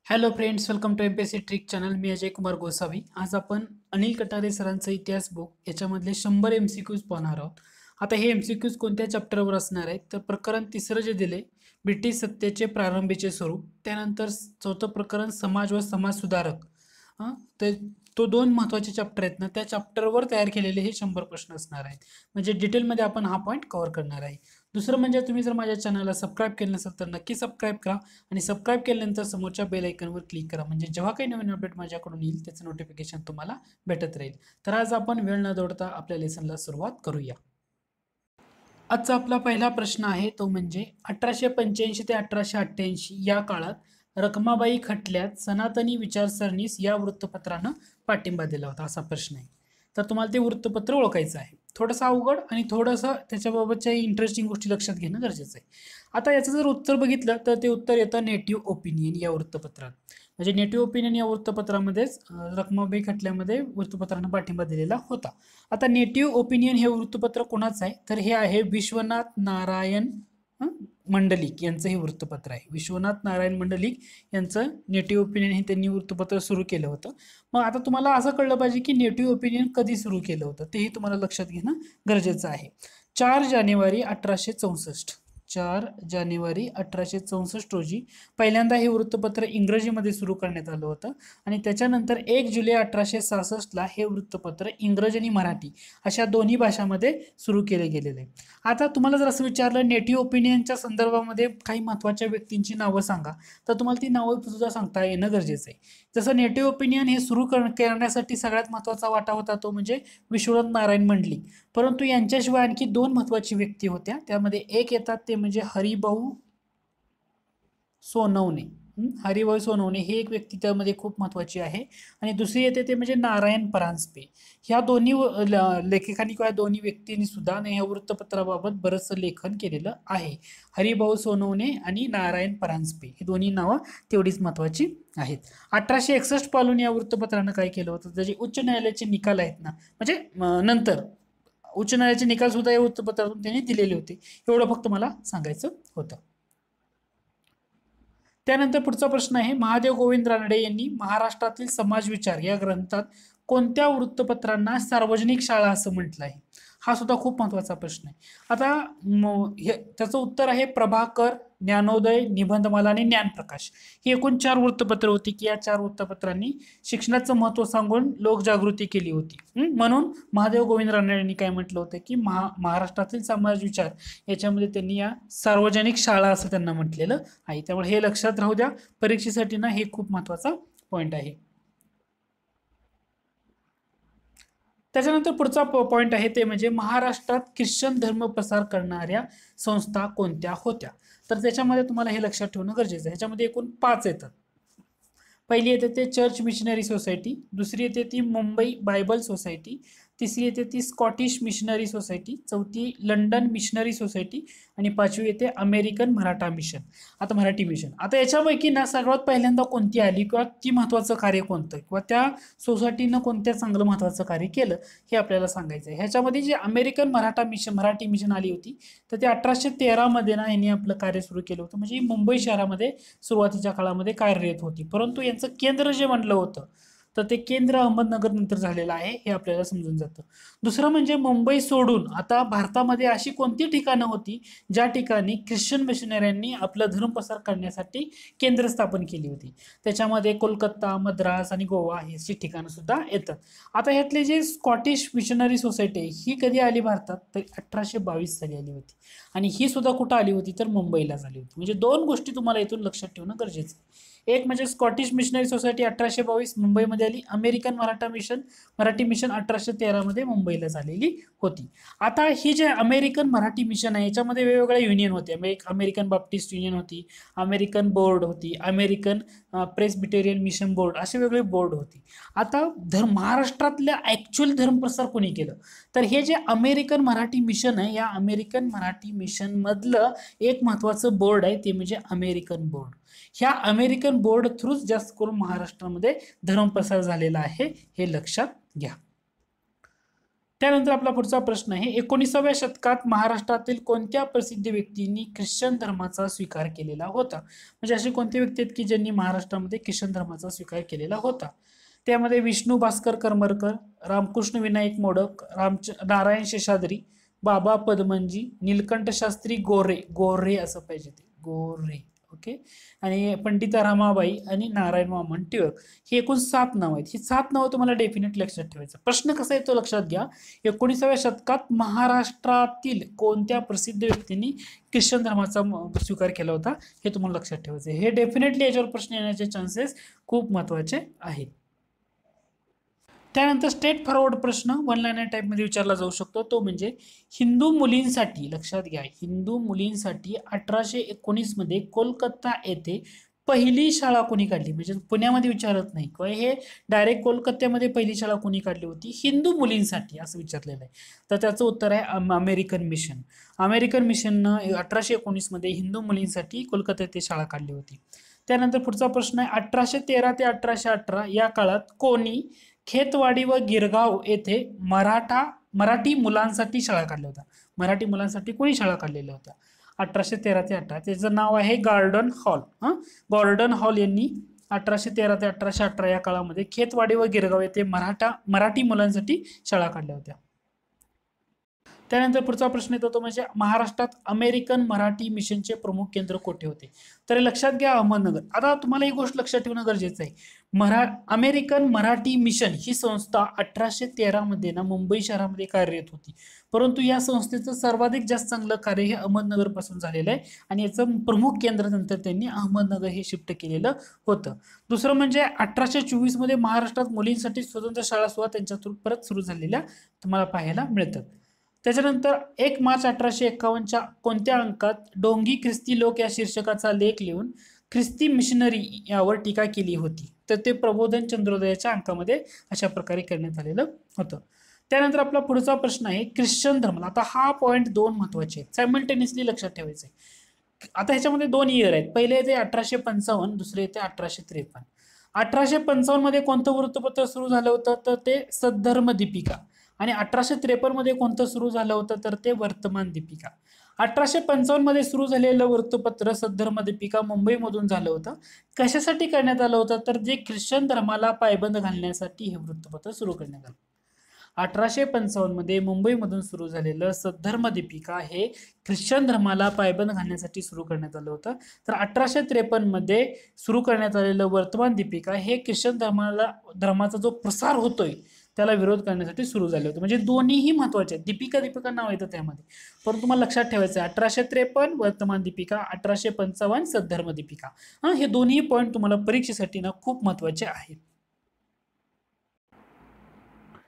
Hello friends, welcome to MPSC trick channel. मी अजय कुमार गोसावी. आज आपण अनिल कटारे सरांचं इतिहास बुक याच्यामधले 100 MCQs पाहणार आहोत. आता हे MCQs कोणत्या चॅप्टरवर असणार आहेत तर प्रकरण तिसरं जे दिले ब्रिटिश सत्तेचे प्रारंभीचे स्वरूप, त्यानंतर चौथं प्रकरण समाज व समाज सुधारक. तर तो दोन महत्त्वाचे चॅप्टर आहेत ना, त्या चॅप्टरवर तयार केलेले हे 100 प्रश्न असणार आहेत. म्हणजे डिटेलमध्ये आपण हा पॉईंट कव्हर करणार आहे. दुसरं म्हणजे तुम्ही जर माझ्या चॅनलला सबस्क्राईब केलं नसेल तर नक्की सबस्क्राईब करा आणि सबस्क्राईब केल्यानंतर समोरच्या बेल आयकॉनवर क्लिक करा, म्हणजे जेव्हा काही नवीन अपडेट माझ्याकडून येईल त्याचं नोटिफिकेशन तुम्हाला भेटत राहील. तर आज आपण वेळ न दौडता आपल्या लेसनला सुरुवात करूया. आजचा आपला पहिला प्रश्न आहे तो म्हणजे 1885 ते 1888 या काळात रखमाबाई खटल्यात सनातनी विचारसरणीस या वृत्तपत्रानं पाठिंबा दिला होता, असा प्रश्न आहे. तर तुम्हाला ते वृत्तपत्र ओळखायचं आहे. थोडंसं अवघड आणि थोडंसं त्याच्याबाबतच्या इंटरेस्टिंग गोष्टी लक्षात घेणं गरजेचं आहे. आता याचं जर उत्तर बघितलं तर ते उत्तर येतं नेटिव्ह ओपिनियन या वृत्तपत्रात. म्हणजे नेटिव्ह ओपिनियन या वृत्तपत्रामध्येच रखमाबाई खटल्यामध्ये वृत्तपत्रानं पाठिंबा दिलेला होता. आता नेटिव्ह ओपिनियन हे वृत्तपत्र कोणाचं आहे तर हे आहे विश्वनाथ नारायण मंडलिक यांचं हे वृत्तपत्र आहे. विश्वनाथ नारायण मंडलिक यांचं नेटिव्ह ओपिनियन हे त्यांनी वृत्तपत्र सुरू केलं होतं. मग आता तुम्हाला असं कळलं पाहिजे की नेटिव्ह ओपिनियन कधी सुरू केलं होतं तेही तुम्हाला लक्षात घेणं गरजेचं आहे. 4 जानेवारी 1864, 4 जानेवारी 1864 रोजी पहिल्यांदा हे वृत्तपत्र इंग्रजीमध्ये सुरू करण्यात आलं होतं आणि त्याच्यानंतर 1 जुलै 1866ला हे वृत्तपत्र इंग्रजी आणि मराठी अशा दोन्ही भाषांमध्ये सुरू केले गेलेले आहे. आता तुम्हाला जर असं विचारलं नेटिव्ह ओपिनियनच्या संदर्भामध्ये काही महत्त्वाच्या व्यक्तींची नावं सांगा, तर तुम्हाला ती नावं सुद्धा सांगता येणं गरजेचं आहे. जसं नेटिव्ह ओपिनियन हे सुरू करण्यासाठी सगळ्यात महत्त्वाचा वाटा होता तो म्हणजे विश्वनाथ नारायण मंडलिक. परंतु यांच्याशिवाय आणखी 2 महत्त्वाची व्यक्ती होत्या. त्यामध्ये एक येतात ते म्हणजे हरिभाऊ सोनवणे. हरिभाऊ सोनवणे ही एक व्यक्ती त्यामध्ये खूप महत्त्वाची आहे आणि दुसरी येते ते म्हणजे नारायण परांजपे. ह्या दोन्ही लेखकांनी किंवा दोन्ही व्यक्तींनी सुद्धा या वृत्तपत्राबाबत बरंचसं लेखन केलेलं आहे. हरिभाऊ सोनवणे आणि नारायण परांजपे ही दोन्ही नावं तेवढीच महत्त्वाची आहेत. 1861 पासून या वृत्तपत्रानं काय केलं होतं, त्याचे उच्च न्यायालयाचे निकाल आहेत ना, म्हणजे नंतर उच्च न्यायालयाचे निकाल सुद्धा या वृत्तपत्रातून त्यांनी दिलेले होते. एवढं फक्त मला सांगायचं होतं. त्यानंतर पुढचा प्रश्न आहे महादेव गोविंद रानडे यांनी महाराष्ट्रातील समाजविचार या ग्रंथात कोणत्या वृत्तपत्रांना सार्वजनिक शाळा असं म्हटलं आहे. हा सुद्धा खूप महत्त्वाचा प्रश्न आहे. आता त्याचं उत्तर आहे प्रभाकर, ज्ञानोदय, निबंधमाला आणि ज्ञानप्रकाश ही एकूण 4 वृत्तपत्र होती की या 4 वृत्तपत्रांनी शिक्षणाचं महत्त्व सांगून लोकजागृती केली होती. म्हणून महादेव गोविंद रानडे यांनी काय म्हटलं होतं की महाराष्ट्रातील समाजविचार याच्यामध्ये त्यांनी या सार्वजनिक शाळा असं त्यांना म्हटलेलं आहे. त्यामुळे हे लक्षात राहू द्या, परीक्षेसाठी ना हे खूप महत्त्वाचा पॉईंट आहे. त्याच्यानंतर पुढचा पॉईंट आहे ते म्हणजे महाराष्ट्रात ख्रिश्चन धर्म प्रसार करणाऱ्या संस्था कोणत्या होत्या. तर त्याच्यामध्ये तुम्हाला हे लक्षात ठेवणं गरजेचं आहे. ह्याच्यामध्ये एकूण 5 येतात. पहिली येते ते चर्च मिशनरी सोसायटी, दुसरी येते ती मुंबई बायबल सोसायटी, तिसरी येते ती स्कॉटिश मिशनरी सोसायटी, चौथी लंडन मिशनरी सोसायटी आणि 5वी येते अमेरिकन मराठा मिशन. आता मराठी मिशन, आता याच्यापैकी ना सर्वात पहिल्यांदा कोणती आली किंवा ती महत्त्वाचं कार्य कोणतं किंवा त्या सोसायटीनं कोणत्या चांगलं महत्त्वाचं कार्य केलं हे आपल्याला सांगायचं आहे. ह्याच्यामध्ये जे अमेरिकन मराठी मिशन आली होती तर ते 1813 मध्ये ना यांनी आपलं कार्य सुरू केलं होतं. म्हणजे मुंबई शहरामध्ये सुरुवातीच्या काळामध्ये कार्यरत होती, परंतु यांचं केंद्र जे म्हणलं होतं तर ते केंद्र अहमदनगर नंतर झालेलं आहे हे आपल्याला समजून जातं. दुसरं म्हणजे मुंबई सोडून आता भारतामध्ये अशी कोणती ठिकाणं होती ज्या ठिकाणी ख्रिश्चन मिशनऱ्यांनी आपला धर्म प्रसार करण्यासाठी केंद्र स्थापन केली होती. त्याच्यामध्ये कोलकाता, मद्रास आणि गोवा ही ठिकाणं सुद्धा येतात. आता ह्यातले जे स्कॉटिश मिशनरी सोसायटी ही कधी आली भारतात तर 1822 साली आली होती आणि ही सुद्धा कुठं आली होती तर मुंबईला झाली होती. म्हणजे 2 गोष्टी तुम्हाला इथून लक्षात ठेवणं गरजेचं आहे. एक म्हणजे स्कॉटिश मिशनरी सोसायटी 1822 मुंबईमध्ये आली, अमेरिकन मराठी मिशन 1813 मध्ये मुंबईला झालेली होती. आता ही जे अमेरिकन मराठी मिशन आहे याच्यामध्ये वेगवेगळ्या युनियन होते. अमेरिकन बाप्टिस्ट युनियन होती, अमेरिकन बोर्ड होती, अमेरिकन प्रेस्बिटेरियन मिशन बोर्ड, असे वेगवेगळे बोर्ड होती. आता महाराष्ट्रातल्या ॲक्च्युअल धर्मप्रसार कोणी केलं तर हे जे अमेरिकन मराठी मिशन आहे या अमेरिकन मराठी मिशन मधलं एक महत्त्वाचं बोर्ड आहे ते म्हणजे अमेरिकन बोर्ड. ह्या अमेरिकन बोर्ड थ्रूच जास्त करून महाराष्ट्रामध्ये धर्मप्रसार झालेला आहे हे लक्षात घ्या. त्यानंतर आपला पुढचा प्रश्न आहे 19व्या शतकात महाराष्ट्रातील कोणत्या प्रसिद्ध व्यक्तींनी ख्रिश्चन धर्माचा स्वीकार केलेला होता? म्हणजे असे कोणते व्यक्ती आहेत की ज्यांनी महाराष्ट्रामध्ये ख्रिश्चन धर्माचा स्वीकार केलेला होता? त्यामध्ये विष्णू भास्कर करमरकर, रामकृष्ण विनायक मोडक, नारायण शेषाद्री, बाबा पदमनजी, नीलकंठ शास्त्री गोरे, गोरे असं पाहिजे ते, गोरे. ओके. आणि पंडिता रामाबाई आणि नारायण वामन टिळक. ही एकूण 7 नावं आहेत. ही 7 नावं तुम्हाला डेफिनेट लक्षात ठेवायचं. प्रश्न कसा येतो लक्षात घ्या. 19व्या शतकात महाराष्ट्रातील कोणत्या प्रसिद्ध व्यक्तींनी ख्रिश्चन धर्माचा स्वीकार केला होता हे तुम्हाला लक्षात ठेवायचं. हे डेफिनेटली याच्यावर प्रश्न येण्याचे चान्सेस खूप महत्वाचे आहेत. त्यानंतर स्ट्रेट फॉरवर्ड प्रश्न वन लाईनर टाईपमध्ये विचारला जाऊ शकतो, तो म्हणजे हिंदू मुलींसाठी, लक्षात घ्या, हिंदू मुलींसाठी 1819 मध्ये कोलकाता येथे पहिली शाळा कोणी काढली? म्हणजे पुण्यामध्ये विचारत नाही किंवा हे डायरेक्ट कोलकात्यामध्ये पहिली शाळा कोणी काढली होती हिंदू मुलींसाठी असं विचारलेलं आहे. तर त्याचं उत्तर आहे अमेरिकन मिशन. अमेरिकन मिशननं 1819 मध्ये हिंदू मुलींसाठी कोलकाता येथे शाळा काढली होती. त्यानंतर पुढचा प्रश्न आहे 1813 ते 1818 या काळात कोणी खेतवाडी व गिरगाव येथे मराठी मुलांसाठी शाळा काढल्या होत्या? मराठी मुलांसाठी कोणी शाळा काढलेल्या होत्या 1813 ते 18? त्याचं नाव आहे गॉर्डन हॉल. गॉर्डन हॉल यांनी 1813 ते 1818 या काळामध्ये खेतवाडी व गिरगाव येथे मराठी मुलांसाठी शाळा काढल्या होत्या. त्यानंतर पुढचा प्रश्न येतो तो म्हणजे महाराष्ट्रात अमेरिकन मराठी मिशनचे प्रमुख केंद्र कोठे होते? तर लक्षात घ्या अहमदनगर. आता तुम्हाला ही गोष्ट लक्षात ठेवणं गरजेचं आहे. अमेरिकन मराठी मिशन ही संस्था 1813 मध्ये ना मुंबई शहरामध्ये कार्यरत होती, परंतु या संस्थेचं सर्वाधिक जास्त चांगलं कार्य हे अहमदनगर पासून झालेलं आहे आणि याचं प्रमुख केंद्र नंतर त्यांनी अहमदनगर हे शिफ्ट केलेलं होतं. दुसरं म्हणजे 1824 मध्ये महाराष्ट्रात मुलींसाठी स्वतंत्र शाळा सुद्धा त्यांच्या परत सुरू झालेल्या तुम्हाला पाहायला मिळतात. त्याच्यानंतर 1 मार्च 1851च्या कोणत्या अंकात डोंगी ख्रिस्ती लोक या शीर्षकाचा लेख लिहून ख्रिस्ती मिशनरी यावर टीका केली होती? तर ते प्रबोधन चंद्रोदयाच्या अंकामध्ये अशा प्रकारे करण्यात आलेलं होतं. त्यानंतर आपला पुढचा प्रश्न आहे ख्रिश्चन धर्म. आता हा पॉईंट 2 महत्वाचे आहेत, सायमल्टेनियसली लक्षात ठेवायचे. आता ह्याच्यामध्ये 2 इयर आहेत. पहिले येते 1855, दुसरे येते 1853. 1855 मध्ये कोणतं वृत्तपत्र सुरू झालं होतं? तर ते सद्धर्म दीपिका. आणि 1853 मध्ये कोणतं सुरू झालं होतं? तर ते वर्तमान दीपिका. 1855 मध्ये सुरू झालेलं वृत्तपत्र सद्धर्म दीपिका मुंबईमधून झालं होतं. कशासाठी करण्यात आलं होतं? तर जे ख्रिश्चन धर्माला पायबंद घालण्यासाठी हे वृत्तपत्र सुरू करण्यात आलं. 1855 मध्ये मुंबईमधून सुरू झालेलं सद्धर्म दीपिका हे ख्रिश्चन धर्माला पायबंद घालण्यासाठी सुरू करण्यात आलं होतं. तर 1853 मध्ये सुरू करण्यात आलेलं वर्तमान दीपिका हे ख्रिश्चन धर्माचा जो प्रसार होतोय त्याला विरोध करण्यासाठी सुरू झाले होते. म्हणजे दोन्हीही महत्वाचे आहेत. दीपिका नाव येतं त्यामध्ये, पण तुम्हाला लक्षात ठेवायचं आहे 1853 वर्तमान दीपिका, 1855 सद्धर्म दीपिका. हे दोन्ही पॉईंट तुम्हाला परीक्षेसाठी ना खूप महत्वाचे आहेत.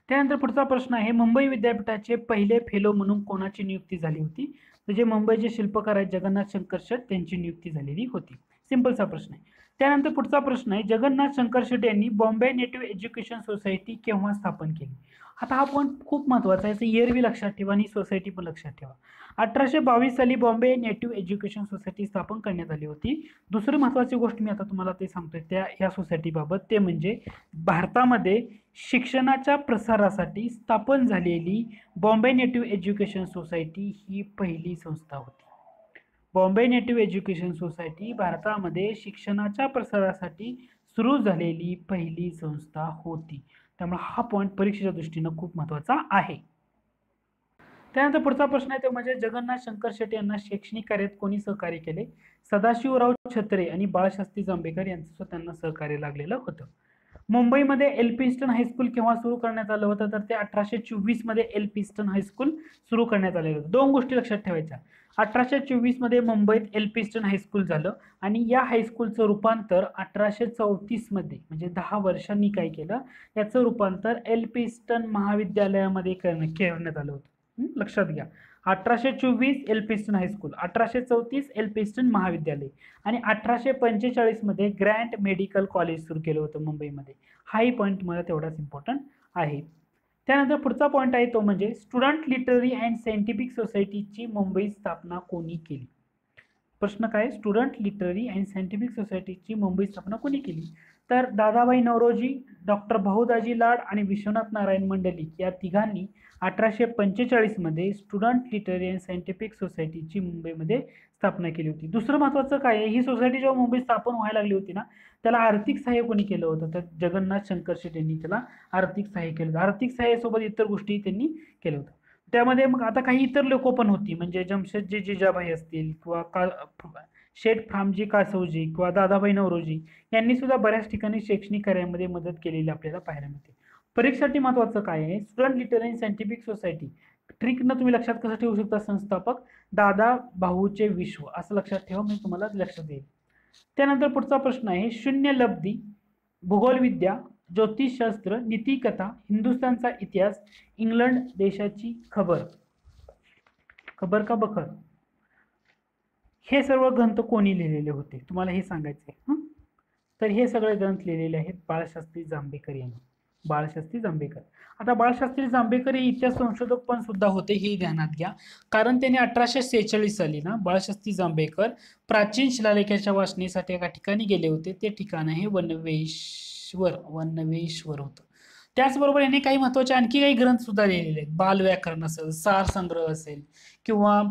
त्यानंतर पुढचा प्रश्न आहे मुंबई विद्यापीठाचे पहिले फेलो म्हणून कोणाची नियुक्ती झाली होती? तर जे मुंबईचे शिल्पकार आहेत जगन्नाथ शंकर शेट त्यांची नियुक्ती झालेली होती. सिंपलचा प्रश्न आहे. त्यानंतर पुढचा प्रश्न आहे जगन्नाथ शंकर शेट यांनी बॉम्बे नेटिव्ह एज्युकेशन सोसायटी केव्हा स्थापन केली? आता हा पॉईंट खूप महत्वाचा आहे. इयर बी लक्षात ठेवा आणि सोसायटी पण लक्षात ठेवा. 1822 साली बॉम्बे नेटिव्ह एज्युकेशन सोसायटी स्थापन करण्यात आली होती. दुसरी महत्वाची गोष्ट मी आता तुम्हाला ते सांगतोय त्या या सोसायटीबाबत, ते म्हणजे भारतामध्ये शिक्षणाच्या प्रसारासाठी स्थापन झालेली बॉम्बे नेटिव्ह एज्युकेशन सोसायटी ही पहिली संस्था होती. बॉम्बे नेटिव्ह एज्युकेशन सोसायटी भारतामध्ये शिक्षणाच्या प्रसारासाठी सुरू झालेली पहिली संस्था होती. त्यामुळे हा पॉईंट परीक्षेच्या दृष्टीने खूप महत्वाचा आहे. त्यानंतर पुढचा प्रश्न आहे तो म्हणजे जगन्नाथ शंकर शेट यांना शैक्षणिक कार्यात कोणी सहकार्य केले? सदाशिवराव छत्रे आणि बाळशास्त्री जांभेकर यांचं त्यांना सहकार्य लागलेलं होतं. मुंबईमध्ये एल पिस्टन हायस्कूल केव्हा सुरू करण्यात आलं होतं? तर ते 1824 मध्ये एल पिस्टन हायस्कूल सुरू करण्यात आलेलं होतं. 2 गोष्टी लक्षात ठेवायच्या. 1824 मध्ये मुंबईत एल पिस्टन हायस्कूल झालं आणि या हायस्कूलचं रूपांतर 1834 मध्ये म्हणजे 10 वर्षांनी काय केलं, याचं रूपांतर एल पिस्टन महाविद्यालयामध्ये करण्यात आलं होतं. लक्षात घ्या 1824 L piston high school, 1834 L piston महाविद्यालय आणि 1845 मध्ये ग्रँट मेडिकल कॉलेज सुरू केलं होतं मुंबईमध्ये. हाही पॉईंट तुम्हाला तेवढाच इम्पॉर्टंट आहे. त्यानंतर पुढचा पॉईंट आहे तो म्हणजे स्टुडंट लिटररी अँड सायंटिफिक सोसायटीची मुंबईत स्थापना कोणी केली? प्रश्न काय? स्टुडंट लिटररी अँड सायंटिफिक सोसायटीची मुंबईत स्थापना कोणी केली? तर दादाबाई नौरोजी, डॉक्टर भाऊदाजी लाड आणि विश्वनाथ नारायण मंडलिक या तिघांनी 1845 मध्ये स्टुडंट लिटररी अँड सायंटिफिक सोसायटीची मुंबईमध्ये स्थापना केली होती. दुसरं महत्वाचं काय आहे, ही सोसायटी जेव्हा मुंबईत स्थापन व्हायला लागली होती ना, त्याला आर्थिक सहाय्य कोणी केलं होतं, तर जगन्नाथ शंकर शेट यांनी त्याला आर्थिक सहाय्य केलं होतं. आर्थिक सहाय्यासोबत इतर गोष्टी त्यांनी केल्या होत्या. त्यामध्ये मग आता काही इतर लोक पण होती, म्हणजे जमशेदजी जिजाबाई असतील किंवा शेठ फ्रामजी कासवजी किंवा दादाबाई नौरोजी यांनी सुद्धा बऱ्याच ठिकाणी शैक्षणिक कार्यामध्ये मदत केलेली आपल्याला पाहायला मिळते. परीक्षेसाठी महत्वाचं काय आहे, स्टुडंट लिटररी सायंटिफिक सोसायटी ट्रिकनं तुम्ही लक्षात कसं ठेवू शकता, संस्थापक दादा भाऊचे विश्व असं लक्षात ठेवा, मी तुम्हाला लक्षात येईल. त्यानंतर पुढचा प्रश्न आहे, शून्य लब्धी, भूगोलविद्या, ज्योतिषशास्त्र, नीतिकथा, हिंदुस्थानचा इतिहास, इंग्लंड देशाची खबर, खबर का बखर, हे सर्व ग्रंथ कोणी लिहिलेले होते तुम्हाला हे सांगायचे आहे. तर हे सगळे ग्रंथ लिहिलेले आहेत बाळशास्त्री जांभेकर यांनी. बाळशास्त्री जांभेकर. आता बाळशास्त्री जांभेकर हे इतिहास संशोधक पण सुद्धा होते, हे ध्यानात घ्या, कारण त्यांनी 1846 साली ना बाळशास्त्री जांभेकर प्राचीन शिलालेखाच्या वाचनेसाठी एका ठिकाणी गेले होते. ते ठिकाण आहे वनवेश्वर होतं. त्याचबरोबर यांनी काही महत्वाचे आणखी काही ग्रंथ सुद्धा लिहिलेले आहेत. बालव्याकरण असेल, सार संग्रह असेल किंवा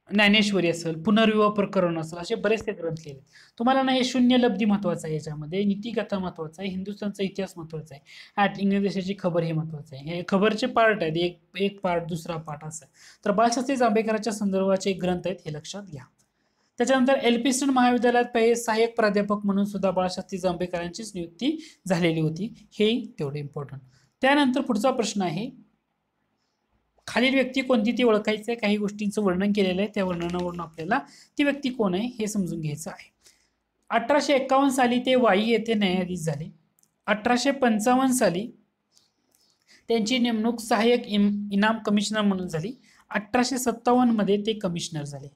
ज्ञानेश्वरी असेल, पुनर्विवाह प्रकरण असेल, असे बरेचसे ग्रंथ लिहिले. तुम्हाला ना हे शून्य लब्धी महत्वाचं आहे, याच्यामध्ये नीतिकथा महत्वाचा आहे, हिंदुस्थानचा इतिहास महत्वाचा आहे, इंग्लंड देशाची खबर हे महत्वाचं आहे. हे खबरचे पार्ट आहेत, एक पार्ट दुसरा पार्ट असं. तर बाळशास्त्री जांभेकरांच्या संदर्भाचे ग्रंथ आहेत, हे लक्षात घ्या. त्याच्यानंतर एल्फिन्स्टन महाविद्यालयात पहिले सहाय्यक प्राध्यापक म्हणून सुद्धा बाळशास्त्री जांभेकरांचीच नियुक्ती झालेली होती, हे तेवढे इम्पॉर्टंट. त्यानंतर पुढचा प्रश्न आहे, खालील व्यक्ती कोणती ती ओळखायचं आहे. काही गोष्टींचं वर्णन केलेलं आहे, त्या वर्णनावरून आपल्याला ती व्यक्ती कोण आहे हे समजून घ्यायचं आहे. 1851 साली ते वाई येथे न्यायाधीश झाले. 1855 साली त्यांची नेमणूक सहाय्यक इनाम कमिशनर म्हणून झाली. 1857 मध्ये ते कमिशनर झाले.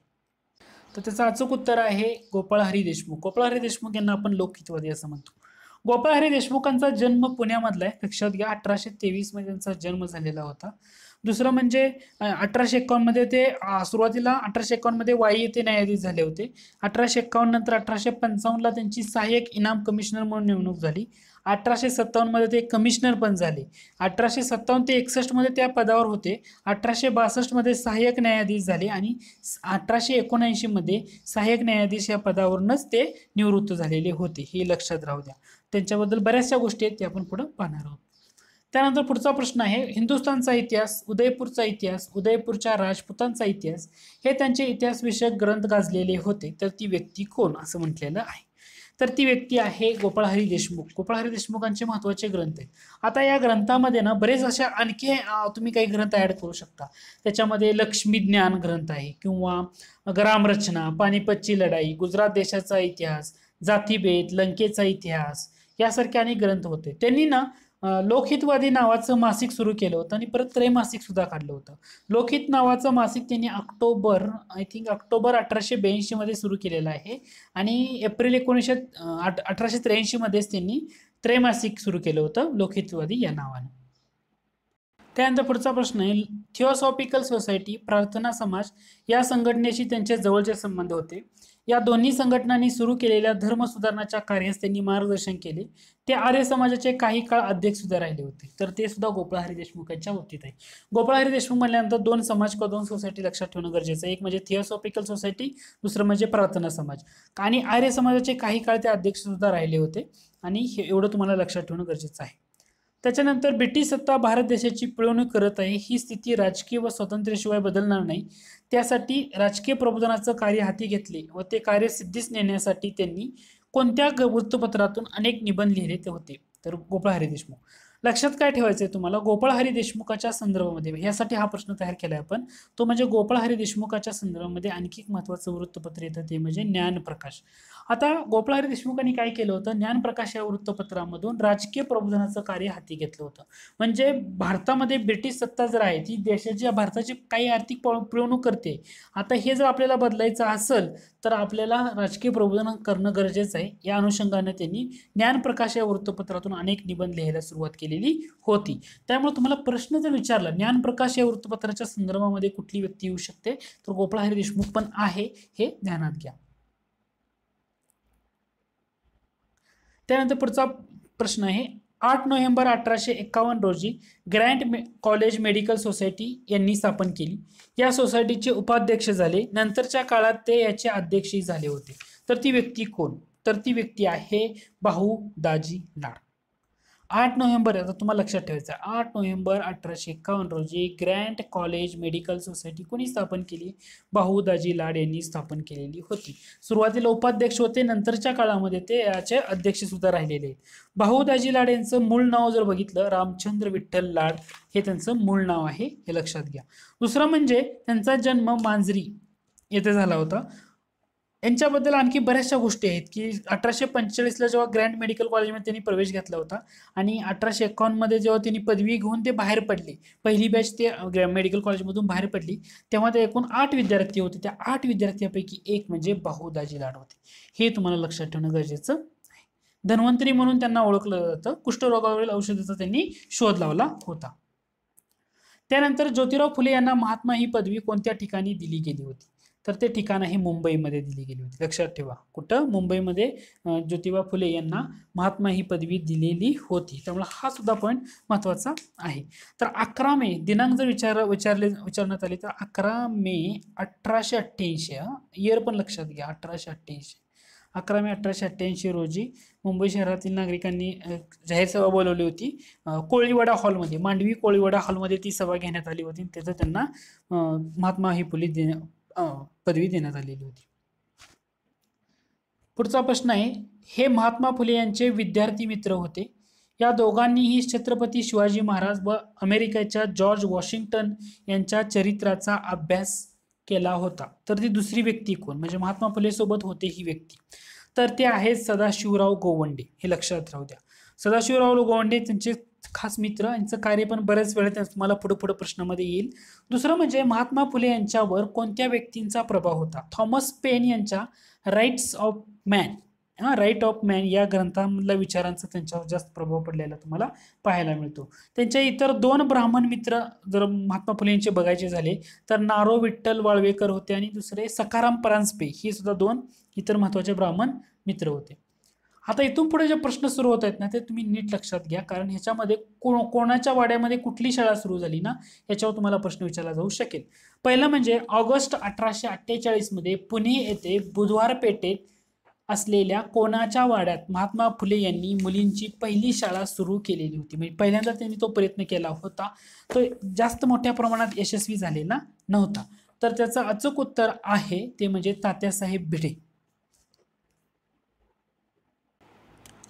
तर त्याचं अचूक उत्तर आहे गोपाळ हरी देशमुख. गोपाळ हरी देशमुख यांना आपण लोकहितवादी असं म्हणतो. गोपाळ हरी देशमुखांचा जन्म पुण्यामधला आहे, लक्षात घ्या. 1823 मध्ये त्यांचा जन्म झालेला होता. दुसरं म्हणजे 1851 मध्ये ते सुरुवातीला 1851 मध्ये वाई येथे न्यायाधीश झाले होते. 1851 नंतर 1855 ला त्यांची सहाय्यक इनाम कमिशनर म्हणून नेमणूक झाली. 1857 मध्ये ते कमिशनर पण झाले. 1857 ते 61 मध्ये त्या पदावर होते. 1862 मध्ये सहाय्यक न्यायाधीश झाले आणि 1879 मध्ये सहाय्यक न्यायाधीश या पदावरूनच ते निवृत्त झालेले होते, हे लक्षात राहू द्या. त्यांच्याबद्दल बऱ्याचशा गोष्टी आहेत, ते आपण पुढे पाहणार आहोत. त्यानंतर पुढचा प्रश्न आहे, हिंदुस्थानचा इतिहास, उदयपूरचा इतिहास, उदयपूरच्या राजपुतांचा इतिहास हे त्यांचे इतिहास विषयक ग्रंथ गाजलेले होते. तर ती व्यक्ती कोण असं म्हटलेलं आहे. तर ती व्यक्ती आहे गोपाळ हरी देशमुख. गोपाळ हरी देशमुखांचे महत्वाचे ग्रंथ आहेत. आता या ग्रंथामध्ये ना बरेच अशा आणखी तुम्ही काही ग्रंथ ऍड करू शकता. त्याच्यामध्ये लक्ष्मी ज्ञान ग्रंथ आहे किंवा ग्रामरचना, पानिपतची लढाई, गुजरात देशाचा इतिहास, जातीभेद, लंकेचा इतिहास यासारखे अनेक ग्रंथ होते. त्यांनी ना लोकहितवादी नावाचं मासिक सुरू केलं होतं आणि परत त्रैमासिक सुद्धा काढलं होतं. लोकहित नावाचं मासिक त्यांनी ऑक्टोबर 1882 मध्ये सुरू केलेलं आहे आणि एप्रिल 1883 मध्येच त्यांनी त्रैमासिक सुरू केलं होतं लोकहितवादी या नावाने. त्यानंतर पुढचा प्रश्न आहे, थिओसॉफिकल सोसायटी, प्रार्थना समाज या संघटनेशी त्यांचे जवळचे संबंध होते. या दोन्ही संघटनांनी सुरू केलेल्या धर्म सुधारणाच्या कार्यास त्यांनी मार्गदर्शन केले. ते आर्य समाजाचे काही काळ अध्यक्ष सुद्धा राहिले होते. तर ते सुद्धा गोपाळ हरी देशमुखांच्या बाबतीत आहे. गोपाळ हरी देशमुख म्हणल्यानंतर दोन समाज किंवा दोन सोसायटी लक्षात ठेवणं गरजेचं आहे. एक म्हणजे थिओसॉफिकल सोसायटी, दुसरं म्हणजे प्रार्थना समाज. आणि आर्य समाजाचे काही काळ ते अध्यक्ष सुद्धा राहिले होते आणि हे एवढं तुम्हाला लक्षात ठेवणं गरजेचं आहे. त्याच्यानंतर ब्रिटिश सत्ता भारत देशाची पिळवणूक करत आहे, ही स्थिती राजकीय व स्वातंत्र्याशिवाय बदलणार नाही. त्यासाठी राजकीय प्रबोधनाचं कार्य हाती घेतले व ते कार्य सिद्धीस नेण्यासाठी त्यांनी कोणत्या वृत्तपत्रातून अनेक निबंध लिहिले ते होते. तर गोपाळ हरी देशमुख. लक्षात काय ठेवायचंय तुम्हाला, गोपाळ हरी देशमुखाच्या संदर्भामध्ये यासाठी हा प्रश्न तयार केलाय आपण, तो म्हणजे गोपाळ हरी देशमुखाच्या संदर्भामध्ये आणखी एक महत्वाचं वृत्तपत्र येतं, ते म्हणजे ज्ञानप्रकाश. आता गोपाळ हरी देशमुखांनी काय केलं होतं, ज्ञानप्रकाश या वृत्तपत्रामधून राजकीय प्रबोधनाचं कार्य हाती घेतलं होतं. म्हणजे भारतामध्ये ब्रिटिश सत्ता जर आहे ती देशाची, भारताची काही आर्थिक पिळवणूक करते. आता हे जर आपल्याला बदलायचं असेल तर आपल्याला राजकीय प्रबोधन करणं गरजेचं आहे. या अनुषंगाने त्यांनी ज्ञानप्रकाश या वृत्तपत्रातून अनेक निबंध लिहायला सुरुवात केलेली होती. त्यामुळे तुम्हाला प्रश्न जर विचारला ज्ञानप्रकाश या वृत्तपत्राच्या संदर्भामध्ये कुठली व्यक्ती येऊ शकते, तर गोपाळ हरी देशमुख पण आहे, हे ध्यानात घ्या. त्यानंतर पुढचा प्रश्न आहे 8 नोव्हेंबर 1851 रोजी ग्रँट कॉलेज मेडिकल सोसायटी यांनी स्थापन केली. या सोसायटीचे उपाध्यक्ष झाले. नंतरच्या काळात ते याचे अध्यक्षही झाले होते. तर ती व्यक्ती कोण? तर ती व्यक्ती आहे भाऊ दाजी लाड. 8 नोव्हेंबर, आता तुम्हाला लक्षात ठेवायचं आहे, 8 नोव्हेंबर 1851 रोजी ग्रँट कॉलेज मेडिकल सोसायटी कोणी स्थापन केली? भाऊ दाजी लाड यांनी स्थापन केलेली होती. सुरुवातीला उपाध्यक्ष होते, नंतरच्या काळामध्ये ते याचे अध्यक्ष सुद्धा राहिलेले आहेत. भाऊ दाजी लाड यांचं मूळ नाव जर बघितलं, रामचंद्र विठ्ठल लाड हे त्यांचं मूळ नाव आहे, हे लक्षात घ्या. दुसरं म्हणजे त्यांचा जन्म मांजरी येथे झाला होता. यांच्याबद्दल आणखी बऱ्याचशा गोष्टी आहेत की 1845ला जेव्हा ग्रँट मेडिकल कॉलेजमध्ये त्यांनी प्रवेश घेतला होता आणि 1851 मध्ये जेव्हा त्यांनी पदवी घेऊन ते बाहेर पडले, पहिली बॅच ते मेडिकल कॉलेजमधून बाहेर पडली, तेव्हा ते एकूण 8 विद्यार्थी होते. त्या 8 विद्यार्थ्यांपैकी एक म्हणजे भाऊ दाजी लाड होते. हे तुम्हाला लक्षात ठेवणं गरजेचं आहे. धन्वंतरी म्हणून त्यांना ओळखलं जातं. कुष्ठरोगावरील औषधाचा त्यांनी शोध लावला होता. त्यानंतर ज्योतिराव फुले यांना महात्मा ही पदवी कोणत्या ठिकाणी दिली गेली होती? तर ते ठिकाण आहे मुंबईमध्ये दिली गेली होती. लक्षात ठेवा, कुठं? मुंबईमध्ये ज्योतिबा फुले यांना महात्मा ही पदवी दिलेली होती. त्यामुळे हा सुद्धा पॉईंट महत्वाचा आहे. तर 11 मे दिनांक जर विचारण्यात आले तर 11 मे 1888, इयर पण लक्षात घ्या, 1888. 11 मे 1888 रोजी मुंबई शहरातील नागरिकांनी जाहीर सभा बोलवली होती. कोळीवाडा हॉलमध्ये, मांडवी कोळीवाडा हॉलमध्ये ती सभा घेण्यात आली होती. त्याचं त्यांना महात्मा ही पदवी देण्यात आलेली होती. पुढचा प्रश्न आहे, हे महात्मा फुले यांचे विद्यार्थी मित्र होते. या दोघांनीही छत्रपती शिवाजी महाराज व अमेरिकेच्या जॉर्ज वॉशिंग्टन यांच्या चरित्राचा अभ्यास केला होता. तर ती दुसरी व्यक्ती कोण? म्हणजे महात्मा फुले सोबत होते ही व्यक्ती, तर ते आहेत सदाशिवराव गोवंडे. हे लक्षात राहू द्या. सदाशिवराव गोवंडे त्यांचे खास मित्र. यांचं कार्य पण बऱ्याच वेळा तुम्हाला पुढे प्रश्नामध्ये येईल. दुसरं म्हणजे महात्मा फुले यांच्यावर कोणत्या व्यक्तींचा प्रभाव होता? थॉमस पेन यांच्या राईट्स ऑफ मॅन या ग्रंथामधल्या विचारांचा त्यांच्यावर जास्त प्रभाव पडलेला तुम्हाला पाहायला मिळतो. त्यांच्या इतर 2 ब्राह्मण मित्र जर महात्मा फुले यांचे बघायचे झाले तर नारो विठ्ठल वाळवेकर होते आणि दुसरे सखाराम परांजपे, हे सुद्धा 2 इतर महत्वाचे ब्राह्मण मित्र होते. आता इथून पुढे जे प्रश्न सुरू होत आहेत ना, ते तुम्ही नीट लक्षात घ्या, कारण ह्याच्यामध्ये कोणाच्या वाड्यामध्ये कुठली शाळा सुरू झाली ना, याच्यावर तुम्हाला प्रश्न विचारला जाऊ शकेल. पहिलं म्हणजे ऑगस्ट 1848 मध्ये पुणे येथे बुधवार पेठेत असलेल्या कोणाच्या वाड्यात महात्मा फुले यांनी मुलींची पहिली शाळा सुरू केलेली होती? म्हणजे पहिल्यांदा त्यांनी तो प्रयत्न केला होता, तो जास्त मोठ्या प्रमाणात यशस्वी झालेला नव्हता. तर त्याचं अचूक उत्तर आहे ते म्हणजे तात्यासाहेब भिडे.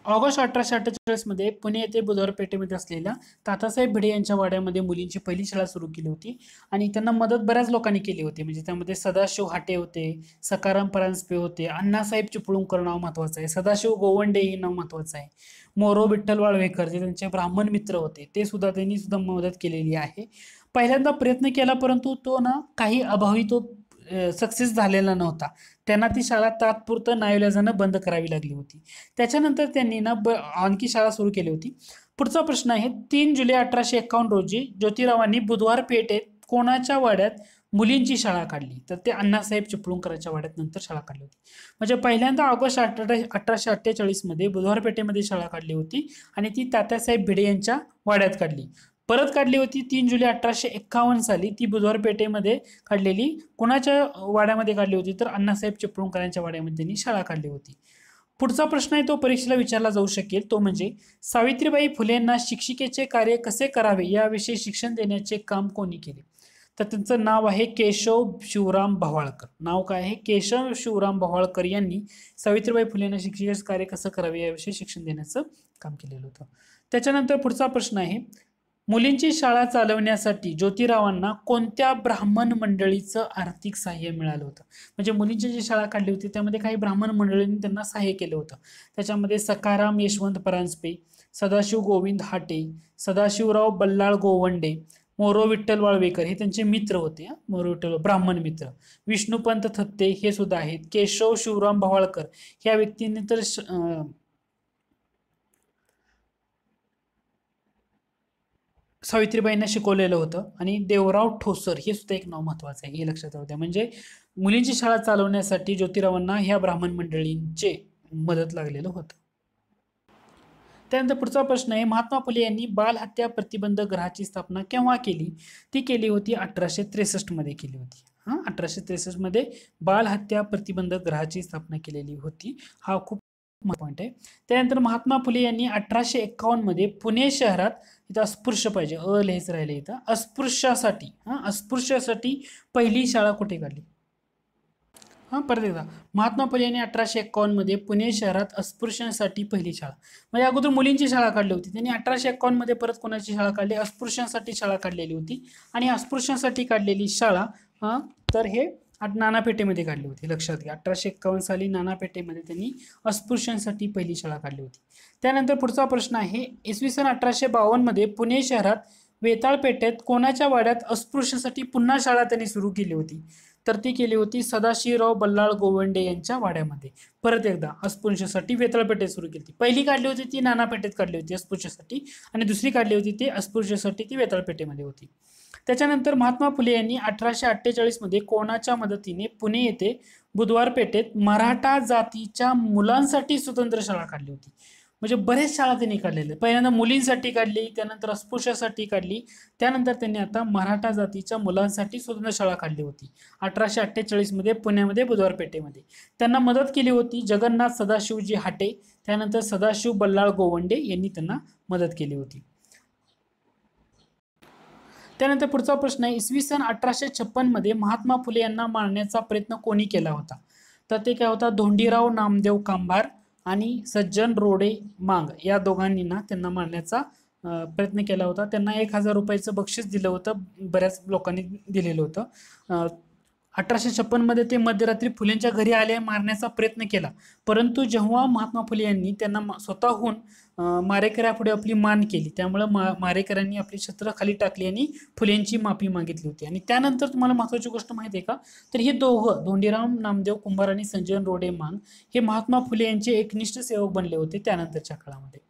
ऑगस्ट 1848 मध्ये पुणे येथे बुधवार पेठेमध्ये असलेल्या तात्यासाहेब भिडे यांच्या वाड्यामध्ये मुलींची पहिली शाळा सुरू केली होती आणि त्यांना मदत बऱ्याच लोकांनी केली होती. म्हणजे त्यामध्ये सदाशिव हाटे होते, सखाराम परांजपे होते, अण्णासाहेब चिपळूणकर नाव महत्वाचं आहे, सदाशिव गोवंडे हे नाव महत्वाचं आहे, मोरो विठ्ठल वाळवेकर जे त्यांचे ब्राह्मण मित्र होते ते सुद्धा त्यांनी सुद्धा मदत केलेली आहे. पहिल्यांदा प्रयत्न केला परंतु तो ना काही अभावी तो सक्सेस झालेला नव्हता. त्यांना ती शाळा तात्पुरतं नाईलाजानं बंद करावी लागली होती. त्याच्यानंतर त्यांनी ना आणखी शाळा सुरू केली होती. पुढचा प्रश्न आहे, 3 जुलै 1851 रोजी ज्योतिरावांनी बुधवार पेठेत कोणाच्या वाड्यात मुलींची शाळा काढली? तर ते अण्णासाहेब चिपळूणकरांच्या वाड्यात नंतर शाळा काढली होती. म्हणजे पहिल्यांदा ऑगस्ट 1848 मध्ये बुधवार पेठेमध्ये शाळा काढली होती आणि ती तात्यासाहेब भिडे यांच्या वाड्यात काढली. परत काढली होती 3 जुलै 1851 साली, ती बुधवार पेठेमध्ये काढलेली कोणाच्या वाड्यामध्ये काढली होती? तर अण्णासाहेब चिपळूणकरांच्या वाड्यामध्ये त्यांनी शाळा काढली होती. पुढचा प्रश्न आहे तो परीक्षेला विचारला जाऊ शकेल, तो म्हणजे सावित्रीबाई फुलेंना शिक्षिकेचे कार्य कसे करावे याविषयी शिक्षण देण्याचे काम कोणी केले? तर त्यांचं नाव आहे केशव शिवराम भवाळकर. नाव काय आहे? केशव शिवराम भवाळकर यांनी सावित्रीबाई फुलेंना शिक्षिकेचे कार्य कसं करावे याविषयी शिक्षण देण्याचं काम केलेलं होतं. त्याच्यानंतर पुढचा प्रश्न आहे, मुलींची शाळा चालवण्यासाठी ज्योतिरावांना कोणत्या ब्राह्मण मंडळीचं आर्थिक सहाय्य मिळालं होतं? म्हणजे मुलींची जी शाळा काढली होती त्यामध्ये काही ब्राह्मण मंडळींनी त्यांना सहाय्य केलं होतं. त्याच्यामध्ये सखाराम यशवंत परांजपे, सदाशिव गोविंद हाटे, सदाशिवराव बल्लाळ गोवंडे, मोरो विठ्ठल वाळवेकर हे त्यांचे मित्र होते. मोरो विठ्ठल ब्राह्मण मित्र. विष्णुपंत थत्ते हे सुद्धा आहेत. केशव शिवराम भवाळकर ह्या व्यक्तींनी तर सावित्रीबाईंना शिकवलेलं होतं. आणि देवराव ठोसर हे सुद्धा एक नाव महत्वाचं आहे, हे लक्षात राहू द्या. म्हणजे मुलींची शाळा चालवण्यासाठी ज्योतिरावांना ह्या ब्राह्मण मंडळींचे मदत लागलेलं होतं. त्यानंतर पुढचा प्रश्न आहे, महात्मा फुले यांनी बाल हत्या प्रतिबंध गृहाची स्थापना केव्हा केली? ती केली होती 1863 मध्ये केली होती. 1863 मध्ये बाल हत्या प्रतिबंध गृहाची स्थापना केलेली होती. हा खूप पॉईंट आहे. त्यानंतर महात्मा फुले यांनी 1851 मध्ये पुणे शहरात, इथं अस्पृश्य पाहिजे, लिहायचं राहिले इथं, अस्पृश्यासाठी पहिली शाळा कुठे काढली? परत एकदा, महात्मा फुले यांनी 1851 मध्ये पुणे शहरात अस्पृश्यांसाठी पहिली शाळा, म्हणजे अगोदर मुलींची शाळा काढली होती, त्यांनी 1851 मध्ये परत कोणाची शाळा काढली? अस्पृश्यांसाठी शाळा काढलेली होती. आणि अस्पृश्यांसाठी काढलेली शाळा तर हे नानापेठेमध्ये काढली होती, लक्षात घ्या. 1851 साली नानापेठेमध्ये त्यांनी अस्पृश्यांसाठी पहिली शाळा काढली होती. त्यानंतर पुढचा प्रश्न आहे, इसवी सन 1852 मध्ये पुणे शहरात वेताळपेठेत कोणाच्या वाड्यात अस्पृश्यांसाठी पुन्हा शाळा त्यांनी सुरू केली होती? तर ती केली होती सदाशिवराव बल्लाळ गोवंडे यांच्या वाड्यामध्ये. परत एकदा, अस्पृश्यांसाठी वेताळपेठेत सुरू केली होती. पहिली काढली होती ती नानापेठेत काढली होती अस्पृश्यांसाठी, आणि दुसरी काढली होती ती अस्पृश्यांसाठी ती वेताळपेठेमध्ये होती. त्याच्यानंतर महात्मा फुले यांनी 1848 मध्ये कोणाच्या मदतीने पुणे येथे बुधवार पेठेत मराठा जातीच्या मुलांसाठी स्वतंत्र शाळा काढली होती? म्हणजे बरेच शाळा त्यांनी काढलेल्या, पहिल्यांदा मुलींसाठी काढली, त्यानंतर अस्पृश्यासाठी काढली, त्यानंतर त्यांनी आता मराठा जातीच्या मुलांसाठी स्वतंत्र शाळा काढली होती 1848 मध्ये पुण्यामध्ये बुधवार पेठेमध्ये. त्यांना मदत केली होती जगन्नाथ सदाशिवजी हाटे, त्यानंतर सदाशिव बल्लाळ गोवंडे यांनी त्यांना मदत केली होती. त्यानंतर पुढचा प्रश्न आहे, इसवी सन 1856 मध्ये महात्मा फुले यांना मारण्याचा प्रयत्न कोणी केला होता? तर ते काय होता, धोंडीराव नामदेव कांभार आणि सज्जन रोडे मांग या दोघांनी त्यांना मारण्याचा प्रयत्न केला होता. त्यांना 1000 रुपयाचं बक्षीस दिलं होतं, बऱ्याच लोकांनी दिलेलं होतं. 1856 मध्ये ते मध्यरात्री फुलेंच्या घरी आले, मारण्याचा प्रयत्न केला, परंतु जेव्हा महात्मा फुले यांनी त्यांना स्वतःहून मारेकऱ्यापुढे आपली मान केली, त्यामुळे मारेकऱ्यांनी आपली शस्त्र खाली टाकली आणि फुलेंची माफी मागितली होती. आणि त्यानंतर तुम्हाला महत्त्वाची गोष्ट माहिती आहे का, तर हे दोघं, धोंडीराव नामदेव कुंभार आणि संजय रोडे मांग, हे महात्मा फुले यांचे एकनिष्ठ सेवक बनले होते त्यानंतरच्या काळामध्ये.